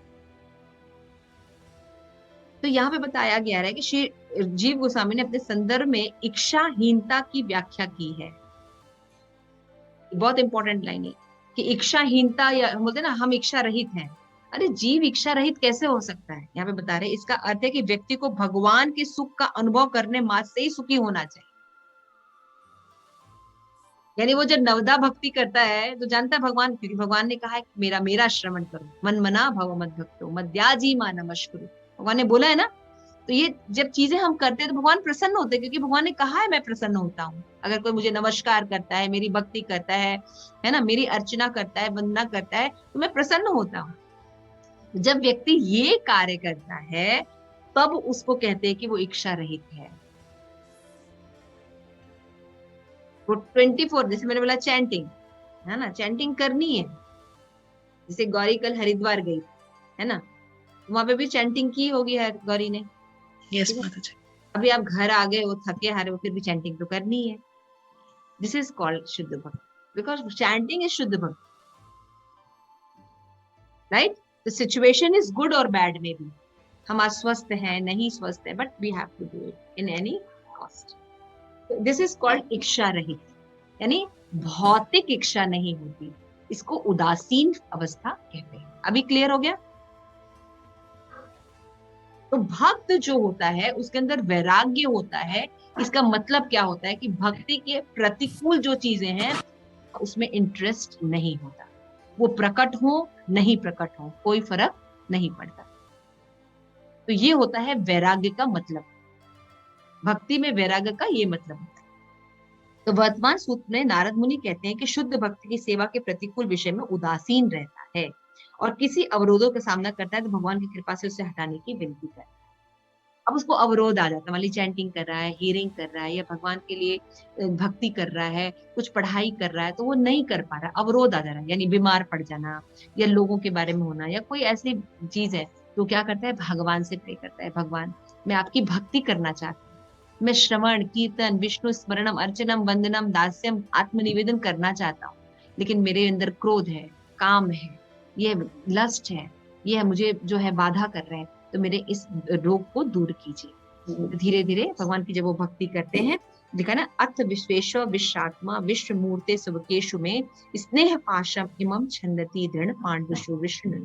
तो यहाँ पे बताया गया है कि श्री जीव गोस्वामी ने अपने संदर्भ में इच्छाहीनता की व्याख्या की है। बहुत इंपॉर्टेंट लाइन है कि इच्छाहीनता, या बोलते ना हम इच्छा रहित हैं। अरे जीव इच्छा रहित कैसे हो सकता है, यहाँ पे बता रहे। इसका अर्थ है कि व्यक्ति को भगवान के सुख का अनुभव करने मात्र से ही सुखी होना चाहिए। यानी वो जब नवदा भक्ति करता है तो जानता है भगवान, क्योंकि भगवान ने कहा है मेरा मेरा श्रवण करो, मन मना भव मद भक्तो मद्याजी माना मशकुरु, भगवान ने बोला है ना। तो ये जब चीजें हम करते हैं तो भगवान प्रसन्न होते हैं, क्योंकि भगवान ने कहा है मैं प्रसन्न होता हूँ। अगर कोई मुझे नमस्कार करता है, मेरी भक्ति करता है ना, मेरी अर्चना करता है, वंदना करता है, तो मैं प्रसन्न होता हूँ। जब व्यक्ति ये कार्य करता है तब उसको कहते हैं कि वो इच्छा रहित है। वो 24, जैसे मैंने बोला चैंटिंग है ना, चैंटिंग करनी है। जैसे गौरी कल हरिद्वार गई है ना, वहां पे भी चैंटिंग की होगी है गौरी ने। यस माता जी। अभी आप घर आ गए हो, थके हारे हो, फिर भी चैंटिंग तो करनी है। दिस इज कॉल्ड शुद्ध भक्ति, बिकॉज चैंटिंग इज शुद्ध भक्ति, right. The situation is good और बैड में भी, हम अस्वस्थ हैं, नहीं स्वस्थ है, but we have to do it in any cost. This is called इच्छा रहित, यानी भौतिक इच्छा नहीं होती, इसको उदासीन अवस्था कहते हैं। अभी क्लियर हो गया। तो भक्त जो होता है उसके अंदर वैराग्य होता है। इसका मतलब क्या होता है कि भक्ति के प्रतिकूल जो चीजें हैं उसमें इंटरेस्ट नहीं होता, वो प्रकट हो नहीं प्रकट हो कोई फर्क नहीं पड़ता। तो ये होता है वैराग्य का मतलब, भक्ति में वैराग्य का ये मतलब होता है। तो वर्तमान सूत्र में नारद मुनि कहते हैं कि शुद्ध भक्ति की सेवा के प्रतिकूल विषय में उदासीन रहता है और किसी अवरोधों का सामना करता है तो भगवान की कृपा से उसे हटाने की विनती करता है। अब उसको अवरोध आ जाता है, मान ली चैंटिंग कर रहा है, हीरिंग कर रहा है, या भगवान के लिए भक्ति कर रहा है, कुछ पढ़ाई कर रहा है, तो वो नहीं कर पा रहा, अवरोध आ जा रहा है, यानी बीमार पड़ जाना या लोगों के बारे में होना या कोई ऐसी चीज है, तो क्या करता है भगवान से प्रे करता है, भगवान मैं आपकी भक्ति करना चाहता हूँ, मैं श्रवण, कीर्तन, विष्णु स्मरणम, अर्चनम, वंदनम, दास्यम, आत्मनिवेदन करना चाहता हूँ, लेकिन मेरे अंदर क्रोध है, काम है, ये लस्ट है, ये मुझे जो है बाधा कर रहे हैं, तो मेरे इस रोग को दूर कीजिए। धीरे धीरे भगवान की जब वो भक्ति करते हैं, देखा ना, अथ विश्वेश्वर विश्वात्मा विश्व मूर्ते सुवकेशु में स्नेह पाशम इमम छंदती दृढ़ पांडुषु विष्णु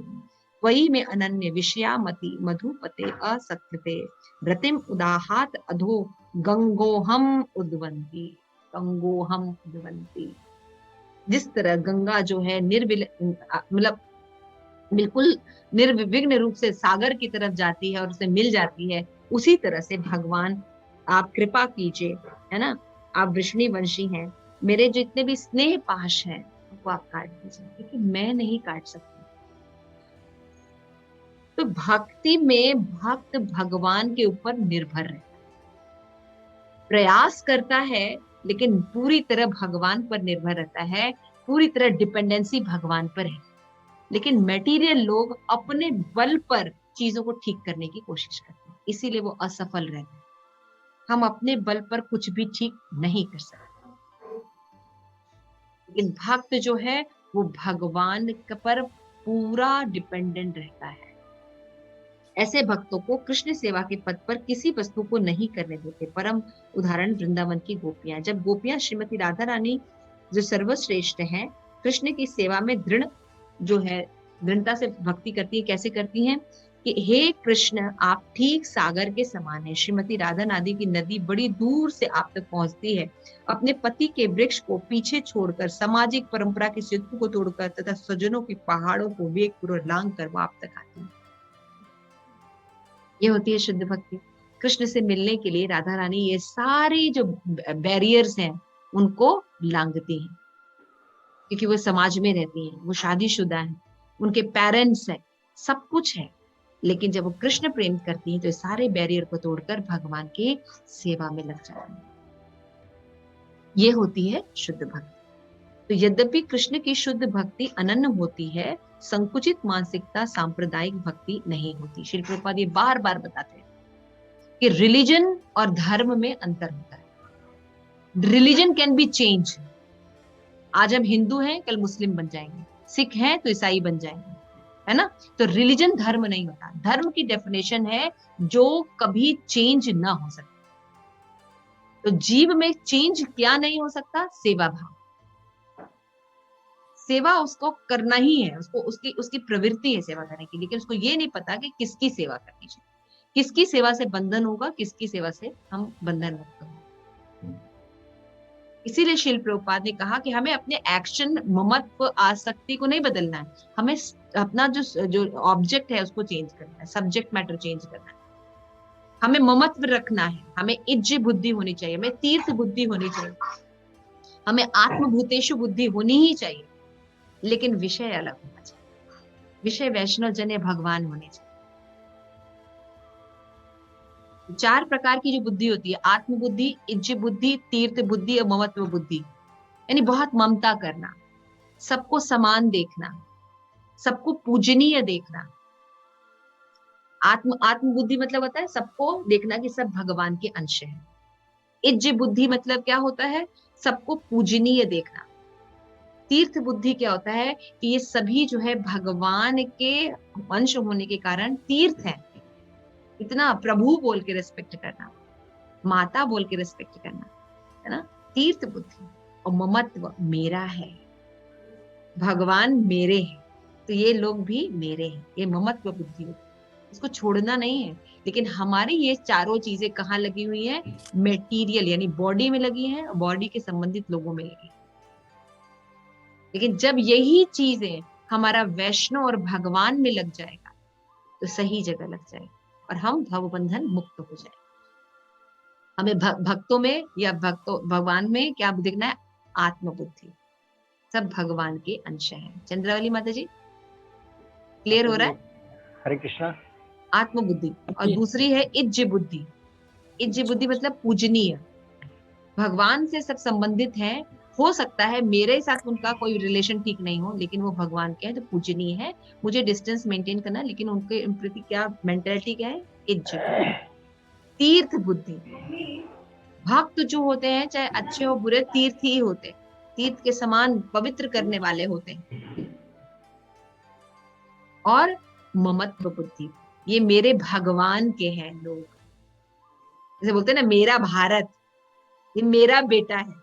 वही में अनन्य विषयामति मधुपते असक्ते व्रतिम उदाहात अधो गंगोहम उद्वंती, गंगोहम उद्वंती। जिस तरह गंगा जो है मतलब बिल्कुल निर्विघ्न रूप से सागर की तरफ जाती है और उसे मिल जाती है, उसी तरह से भगवान आप कृपा कीजिए, है ना, आप वृष्णिवंशी हैं, मेरे जितने भी स्नेह पाश हैं वो आप काट दीजिए, क्योंकि मैं नहीं काट सकती। तो भक्ति में भक्त भगवान के ऊपर निर्भर रहता है, प्रयास करता है, लेकिन पूरी तरह भगवान पर निर्भर रहता है, पूरी तरह डिपेंडेंसी भगवान पर है। लेकिन मटेरियल लोग अपने बल पर चीजों को ठीक करने की कोशिश करते हैं, इसीलिए वो असफल रहते हैं। हम अपने बल पर कुछ भी ठीक नहीं कर सकते, लेकिन भक्त जो है वो भगवान पर पूरा डिपेंडेंट रहता है। ऐसे भक्तों को कृष्ण सेवा के पद पर किसी वस्तु को नहीं करने देते। परम उदाहरण वृंदावन की गोपियां। जब गोपियां श्रीमती राधा रानी जो सर्वश्रेष्ठ हैं, कृष्ण की सेवा में दृढ़ता से भक्ति करती है। कैसे करती हैं कि हे कृष्ण, आप ठीक सागर के समान है। श्रीमती राधा नदी की नदी बड़ी दूर से आप तक पहुंचती है। अपने पति के वृक्ष को पीछे छोड़कर, सामाजिक परंपरा के सेतु को तोड़कर तथा स्वजनों के पहाड़ों को वेग पूर्वक लांग कर वो आप तक आती है। ये होती है शुद्ध भक्ति। कृष्ण से मिलने के लिए राधा रानी ये सारी जो बैरियर्स हैं उनको लांघती हैं, क्योंकि वो समाज में रहती हैं, वो शादीशुदा हैं, उनके पेरेंट्स हैं, सब कुछ है। लेकिन जब वो कृष्ण प्रेम करती हैं तो सारे बैरियर को तोड़कर भगवान की सेवा में लग जाती हैं। ये होती है शुद्ध भक्ति। तो यद्यपि कृष्ण की शुद्ध भक्ति अनन्य होती है, संकुचित मानसिकता सांप्रदायिक भक्ति नहीं होती। श्री प्रभुपाद ये बार बार बताते हैं कि रिलीजन और धर्म में अंतर होता है। Religion can be change. आज हम हिंदू हैं, कल मुस्लिम बन जाएंगे, सिख हैं तो ईसाई बन जाएंगे, है ना। तो रिलीजन धर्म नहीं होता। धर्म की डेफिनेशन है जो कभी चेंज ना हो सकता। तो जीव में चेंज क्या नहीं हो सकता? सेवा भाव। सेवा उसको करना ही है, उसको उसकी प्रवृत्ति है सेवा करने की, लेकिन उसको ये नहीं पता कि किसकी सेवा करनी चाहिए, किसकी सेवा से बंधन होगा, किसकी सेवा से हम बंधन मुक्त होंगे। इसीलिए श्रील प्रभुपाद ने कहा कि हमें अपने एक्शन, ममत्व, आसक्ति को नहीं बदलना है, हमें अपना जो ऑब्जेक्ट है उसको चेंज करना है, सब्जेक्ट मैटर चेंज करना है। हमें ममत्व रखना है, हमें इज्ज बुद्धि होनी चाहिए, हमें तीर्थ बुद्धि होनी चाहिए, हमें आत्मभूतेषु बुद्धि होनी ही चाहिए, लेकिन विषय अलग होना चाहिए। विषय वैष्णव जन या भगवान होने चाहिए। 4 प्रकार की जो बुद्धि होती है, आत्म बुद्धि, इज्ज बुद्धि, तीर्थ बुद्धि और ममत्व बुद्धि। यानी बहुत ममता करना, सबको समान देखना, सबको पूजनीय देखना। आत्म बुद्धि मतलब होता है सबको देखना कि सब भगवान के अंश हैं। इज्ज बुद्धि मतलब क्या होता है? सबको पूजनीय देखना। तीर्थ बुद्धि क्या होता है कि ये सभी जो है भगवान के अंश होने के कारण तीर्थ हैं। इतना प्रभु बोल के रिस्पेक्ट करना, माता बोल के रिस्पेक्ट करना, है ना, तीर्थ बुद्धि। और ममत्व, मेरा है, भगवान मेरे हैं तो ये लोग भी मेरे हैं, ये ममत्व बुद्धि होती है। इसको छोड़ना नहीं है। लेकिन हमारी ये चारों चीजें कहाँ लगी हुई है? मेटीरियल यानी बॉडी में लगी है, बॉडी के संबंधित लोगों में लगी है। लेकिन जब यही चीजें हमारा वैष्णव और भगवान में लग जाएगा तो सही जगह लग जाएगा और हम भवबंधन मुक्त हो जाएंगे। हमें भक्तों में या भगवान में क्या दिखना है? आत्मबुद्धि। सब भगवान के अंश हैं। चंद्रावली माता जी, क्लियर हो रहा है? हरे कृष्णा। आत्मबुद्धि। और दूसरी है इज्ज बुद्धि। इज्ज बुद्धि मतलब पूजनीय, भगवान से सब संबंधित हैं। हो सकता है मेरे साथ उनका कोई रिलेशन ठीक नहीं हो, लेकिन वो भगवान के हैं तो पूजनीय है, मुझे डिस्टेंस मेंटेन करना, लेकिन उनके प्रति क्या मेंटालिटी क्या है? इज्जत। तीर्थ बुद्धि, भक्त जो होते हैं चाहे अच्छे हो बुरे, तीर्थ ही होते हैं, तीर्थ के समान पवित्र करने वाले होते हैं। और ममत्व बुद्धि, ये मेरे भगवान के हैं लोग, जैसे बोलते हैं ना मेरा भारत, ये मेरा बेटा है,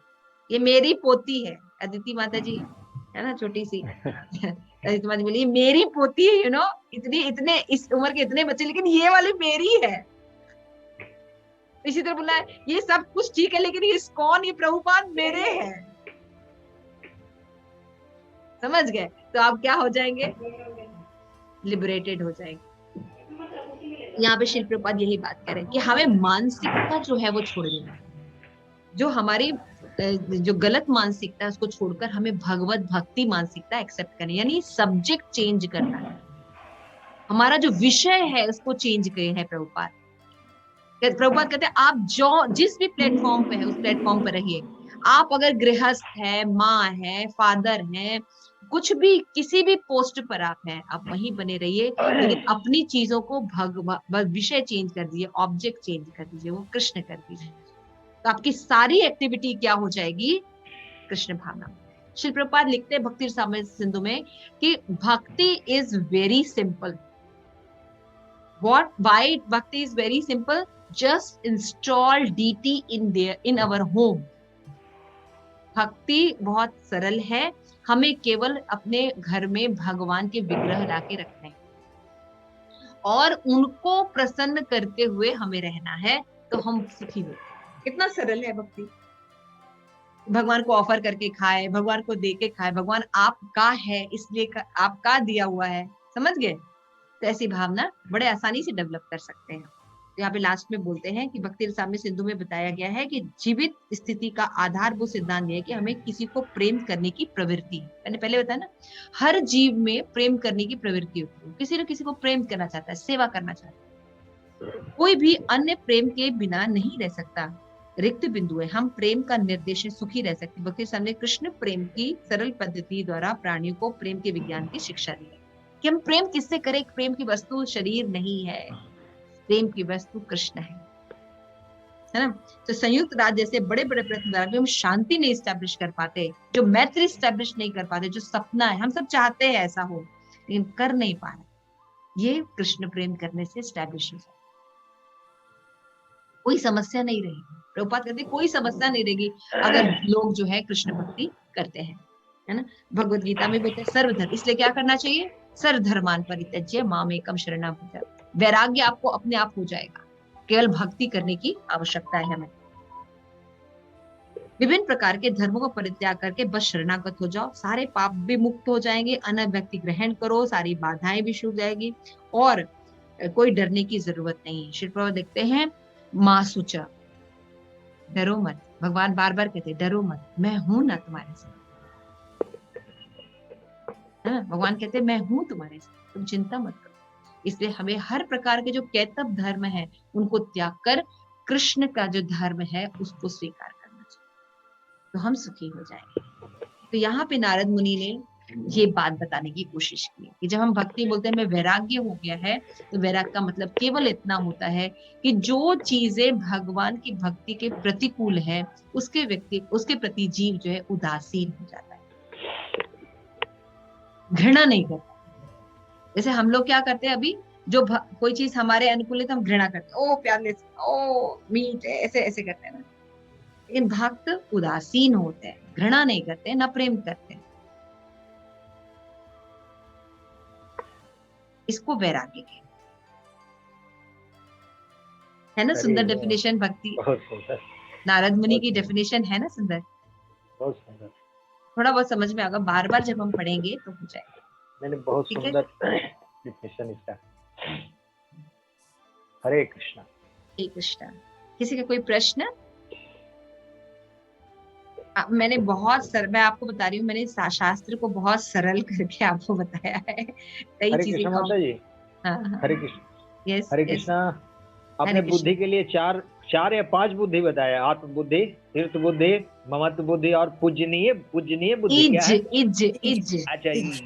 ये मेरी पोती है। अदिति माता जी है ना, छोटी सी अदिति माता जी बोली मेरी पोती है, इतने इस उम्र के इतने बच्चे, लेकिन ये वाली मेरी है। इसी तरह बोला है ये सब कुछ ठीक है, लेकिन ये कौन, ये प्रभुपाद मेरे हैं। समझ गए? तो आप क्या हो जाएंगे? लिबरेटेड हो जाएंगे। यहाँ पे शिल प्रभुपाद यही बात कह रहे हैं कि हमें मानसिकता जो है वो छोड़नी है, जो हमारी जो गलत मानसिकता है उसको छोड़कर हमें भगवत भक्ति मानसिकता एक्सेप्ट करनी, यानी सब्जेक्ट चेंज करना है। हमारा जो विषय है उसको चेंज करे है प्रभुपाद। प्रभुपाद कहते हैं आप जो जिस भी प्लेटफॉर्म पे है उस प्लेटफॉर्म पर रहिए। आप अगर गृहस्थ है, माँ है, फादर है, कुछ भी किसी भी पोस्ट पर आप हैं, आप वहीं बने रहिए, लेकिन अपनी चीजों को विषय चेंज कर दीजिए, ऑब्जेक्ट चेंज कर दीजिए, वो कृष्ण कर दीजिए। तो आपकी सारी एक्टिविटी क्या हो जाएगी? कृष्ण भावना। श्री प्रभुपाद लिखते हैं भक्ति रसामृत सिंधु में कि भक्ति is very simple. What? Why bhakti is very simple? Just install DT in our home. भक्ति बहुत सरल है, हमें केवल अपने घर में भगवान के विग्रह लाके रखने और उनको प्रसन्न करते हुए हमें रहना है, तो हम सुखी हो। कितना सरल है भक्ति। भगवान को ऑफर करके खाए, भगवान को दे के खाए, भगवान आपका है इसलिए आपका दिया हुआ है। समझ गए? तो ऐसी भावना बड़े आसानी से डेवलप कर सकते हैं। तो यहाँ पे लास्ट में बोलते हैं कि भक्ति रसामृत सिंधु में बताया गया है कि जीवित स्थिति का आधारभूत सिद्धांत है कि हमें किसी को प्रेम करने की प्रवृत्ति, मैंने पहले बताया ना, हर जीव में प्रेम करने की प्रवृत्ति होती है। किसी न किसी को प्रेम करना चाहता है, सेवा करना चाहता है। कोई भी अन्य प्रेम के बिना नहीं रह सकता, रिक्त बिंदु है। हम प्रेम का निर्देश सुखी रह सकते। भक्ति रसामृत ने कृष्ण प्रेम की सरल पद्धति द्वारा प्राणियों को प्रेम के विज्ञान की शिक्षा दी है कि हम प्रेम किससे करें। प्रेम की वस्तु शरीर नहीं है, प्रेम की वस्तु कृष्ण है ना। तो संयुक्त राज्य जैसे बड़े बड़े प्रयत्न द्वारा भी हम शांति नहीं स्टैब्लिश कर पाते, जो मैत्री स्टैब्लिश नहीं कर पाते, जो सपना है हम सब चाहते हैं ऐसा हो लेकिन कर नहीं पा रहे, ये कृष्ण प्रेम करने से स्टैब्लिश हो जाए। कोई समस्या नहीं रहेगी। प्रभुपाद कहते कोई समस्या नहीं रहेगी अगर लोग जो है कृष्ण भक्ति करते हैं, है ना। भगवत गीता में बोलते हैं सर्वधर्म, इसलिए क्या करना चाहिए? सर्वधर्मान् परित्यज्य मामेकं शरणं व्रज। वैराग्य आपको अपने आप हो जाएगा, केवल भक्ति करने की आवश्यकता है हमें। विभिन्न प्रकार के धर्मों को परित्याग करके बस शरणागत हो जाओ, सारे पाप भी मुक्त हो जाएंगे, अनन्य भक्ति ग्रहण करो, सारी बाधाएं भी छूट जाएगी और कोई डरने की जरूरत नहीं है। श्री प्रभुपाद देखते हैं माँ सुचा, डरो मत। भगवान बार बार कहते डरो मत, मैं हूं ना तुम्हारे साथ। भगवान कहते मैं हूं तुम्हारे साथ, तुम चिंता मत करो। इसलिए हमें हर प्रकार के जो कैतव धर्म है उनको त्याग कर कृष्ण का जो धर्म है उसको स्वीकार करना चाहिए, तो हम सुखी हो जाएंगे। तो यहाँ पे नारद मुनि ने ये बात बताने की कोशिश की कि जब हम भक्ति बोलते हैं हमें वैराग्य हो गया है, तो वैराग्य का मतलब केवल इतना होता है कि जो चीजें भगवान की भक्ति के प्रतिकूल है उसके प्रति जीव जो है उदासीन हो जाता है, घृणा नहीं करता। जैसे हम लोग क्या करते हैं अभी, जो कोई चीज हमारे अनुकूल है तो हम घृणा करते हैं, ओ प्याले, ओ मीट, ऐसे ऐसे करते हैं ना। लेकिन भक्त उदासीन होते हैं, घृणा नहीं करते, न प्रेम करते हैं। इसको वैराग्य कहते है ना। सुंदर डेफिनेशन भक्ति, नारद मुनि की डेफिनेशन है ना, सुंदर, बहुत सुंदर। थोड़ा बहुत समझ में आएगा, बार बार जब हम पढ़ेंगे तो हो जाएगा। मैंने बहुत सुंदर डेफिनेशन इसका। हरे कृष्णा। हरे कृष्णा। किसी का कोई प्रश्न? मैंने मैं आपको बता रही हूँ, मैंने शास्त्र को बहुत सरल करके आपको बताया है कई चीजें। हरे कृष्ण। यस, हरे कृष्णा। आपने बुद्धि के लिए चार या 5 बुद्धि बताया, आत्म बुद्धि, तीर्थ बुद्धि, ममत्व बुद्धि और पूजनीय बुद्धि। क्या है? इज। अच्छा, इज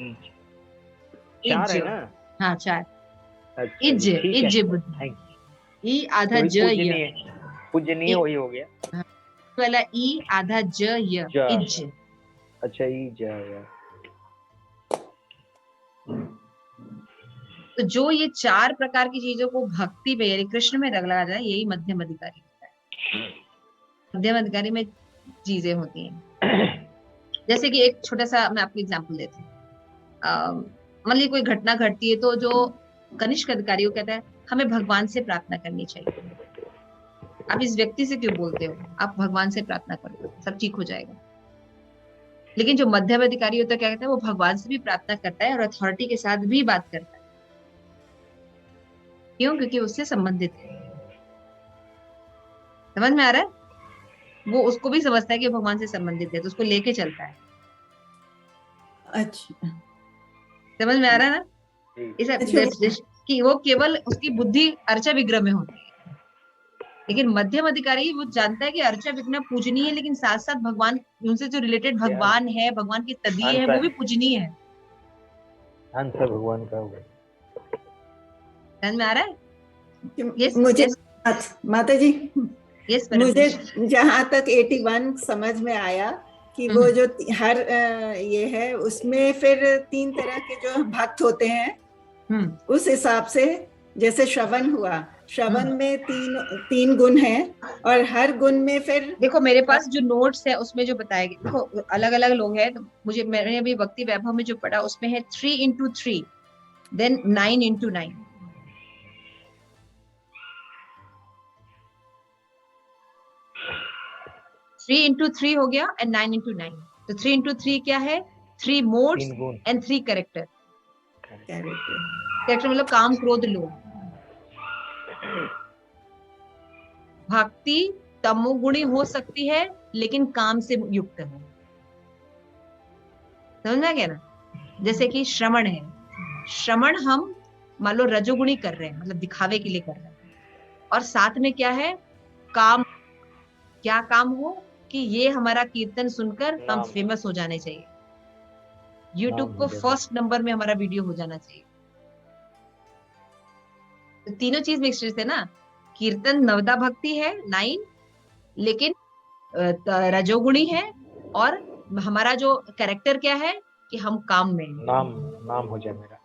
4 है ना? हाँ 4। इज बुद्धि, ई आधा ज। पूजनीय वही हो गया वाला ई आधा ज य इज। अच्छा ई ज य। तो जो ये 4 प्रकार की चीजों को भक्ति में यानी कृष्ण में लगा जाए यही मध्यम अधिकारी होता है। मध्यम अधिकारी में चीजें होती हैं, जैसे कि एक छोटा सा मैं आपको एग्जांपल देती हूँ। मान लीजिए कोई घटना घटती है तो जो कनिष्ठ अधिकारी वो कहता है हमें भगवान से प्रार्थना करनी चाहिए। आप इस व्यक्ति से क्यों बोलते हो, आप भगवान से प्रार्थना करो सब ठीक हो जाएगा। लेकिन जो मध्यम अधिकारी होता है क्या कहता है, वो भगवान से भी प्रार्थना करता है और अथॉरिटी के साथ भी बात करता है। क्यों? क्योंकि उससे संबंधित है। समझ में आ रहा है? वो उसको भी समझता है कि भगवान से संबंधित है तो उसको लेके चलता है। अच्छा, समझ में आ रहा है ना? इस कि वो केवल उसकी बुद्धि अर्चा विग्रह में होती है, लेकिन मध्यम अधिकारी वो जानता है कि अर्चा विग्रह पूजनीय है, लेकिन साथ साथ भगवान उनसे जो रिलेटेड भगवान है, भगवान की तदीय है, वो भी पूजनीय है। आंसर भगवान का होगा। समझ में आ रहा है? yes, मुझे yes. माता जी yes, मुझे जहाँ तक 81 समझ में आया कि वो जो हर ये है उसमें फिर 3 तरह के जो भक्त होते हैं उस हिसाब से, जैसे श्रवण हुआ, श्रवण में 3 गुण हैं और हर गुण में फिर देखो मेरे पास जो नोट्स है उसमें जो बताया गया, देखो अलग अलग लोग हैं तो मुझे मैंने अभी भक्ति वैभव में जो पढ़ा उसमें है 3 into 3 then 9 into 9। Three into 3 हो गया एंड 9 into 9। तो 3 into 3 क्या है? 3 मोड्स एंड 3 कैरेक्टर। कैरेक्टर मतलब काम क्रोध लोभ। भक्ति तमोगुणी हो सकती है लेकिन काम से युक्त है। समझ में आ गया ना? जैसे कि श्रवण है, श्रवण हम मान लो रजोगुणी कर रहे हैं, मतलब दिखावे के लिए कर रहे हैं, और साथ में क्या है? काम। क्या काम हो कि ये हमारा कीर्तन सुनकर हम फेमस हो जाने चाहिए, YouTube को फर्स्ट नंबर में हमारा वीडियो हो जाना चाहिए। तो तीनों चीज मिक्सचर है ना। कीर्तन नवदा भक्ति है 9, लेकिन रजोगुणी है, और हमारा जो कैरेक्टर क्या है कि हम काम में नाम हो जाए मेरा।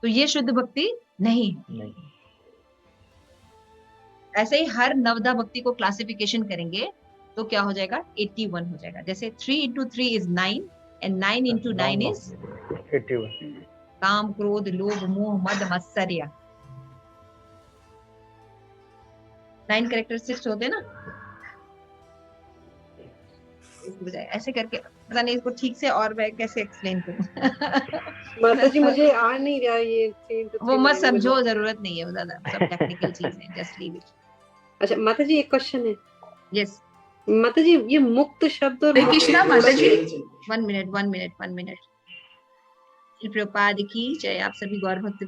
तो ये शुद्ध भक्ति नहीं। ऐसे ही हर नवदा भक्ति को क्लासिफिकेशन करेंगे तो क्या हो जाएगा? 81 हो जाएगा। जैसे 3 into 3 is 9 and 9 into 9 is 81। काम क्रोध लोभ मोह मद मत्सर्य 9 कैरेक्टरिस्टिक्स होते हैं ना। ऐसे करके पता नहीं इसको ठीक से और मैं कैसे एक्सप्लेन करूं। माता जी मुझे आ नहीं रहा ये। वो मत समझो, जरूरत नहीं है ज्यादा, सब टेक्निकल चीज है, जस्ट लीव इट। अच्छा माता जी एक क्वेश्चन है। यस माता जी, ये मुक्त शब्द और कृष्णा माता जी 1 minute। श्री प्रभुपाद की जय। आप सभी गौर भक्त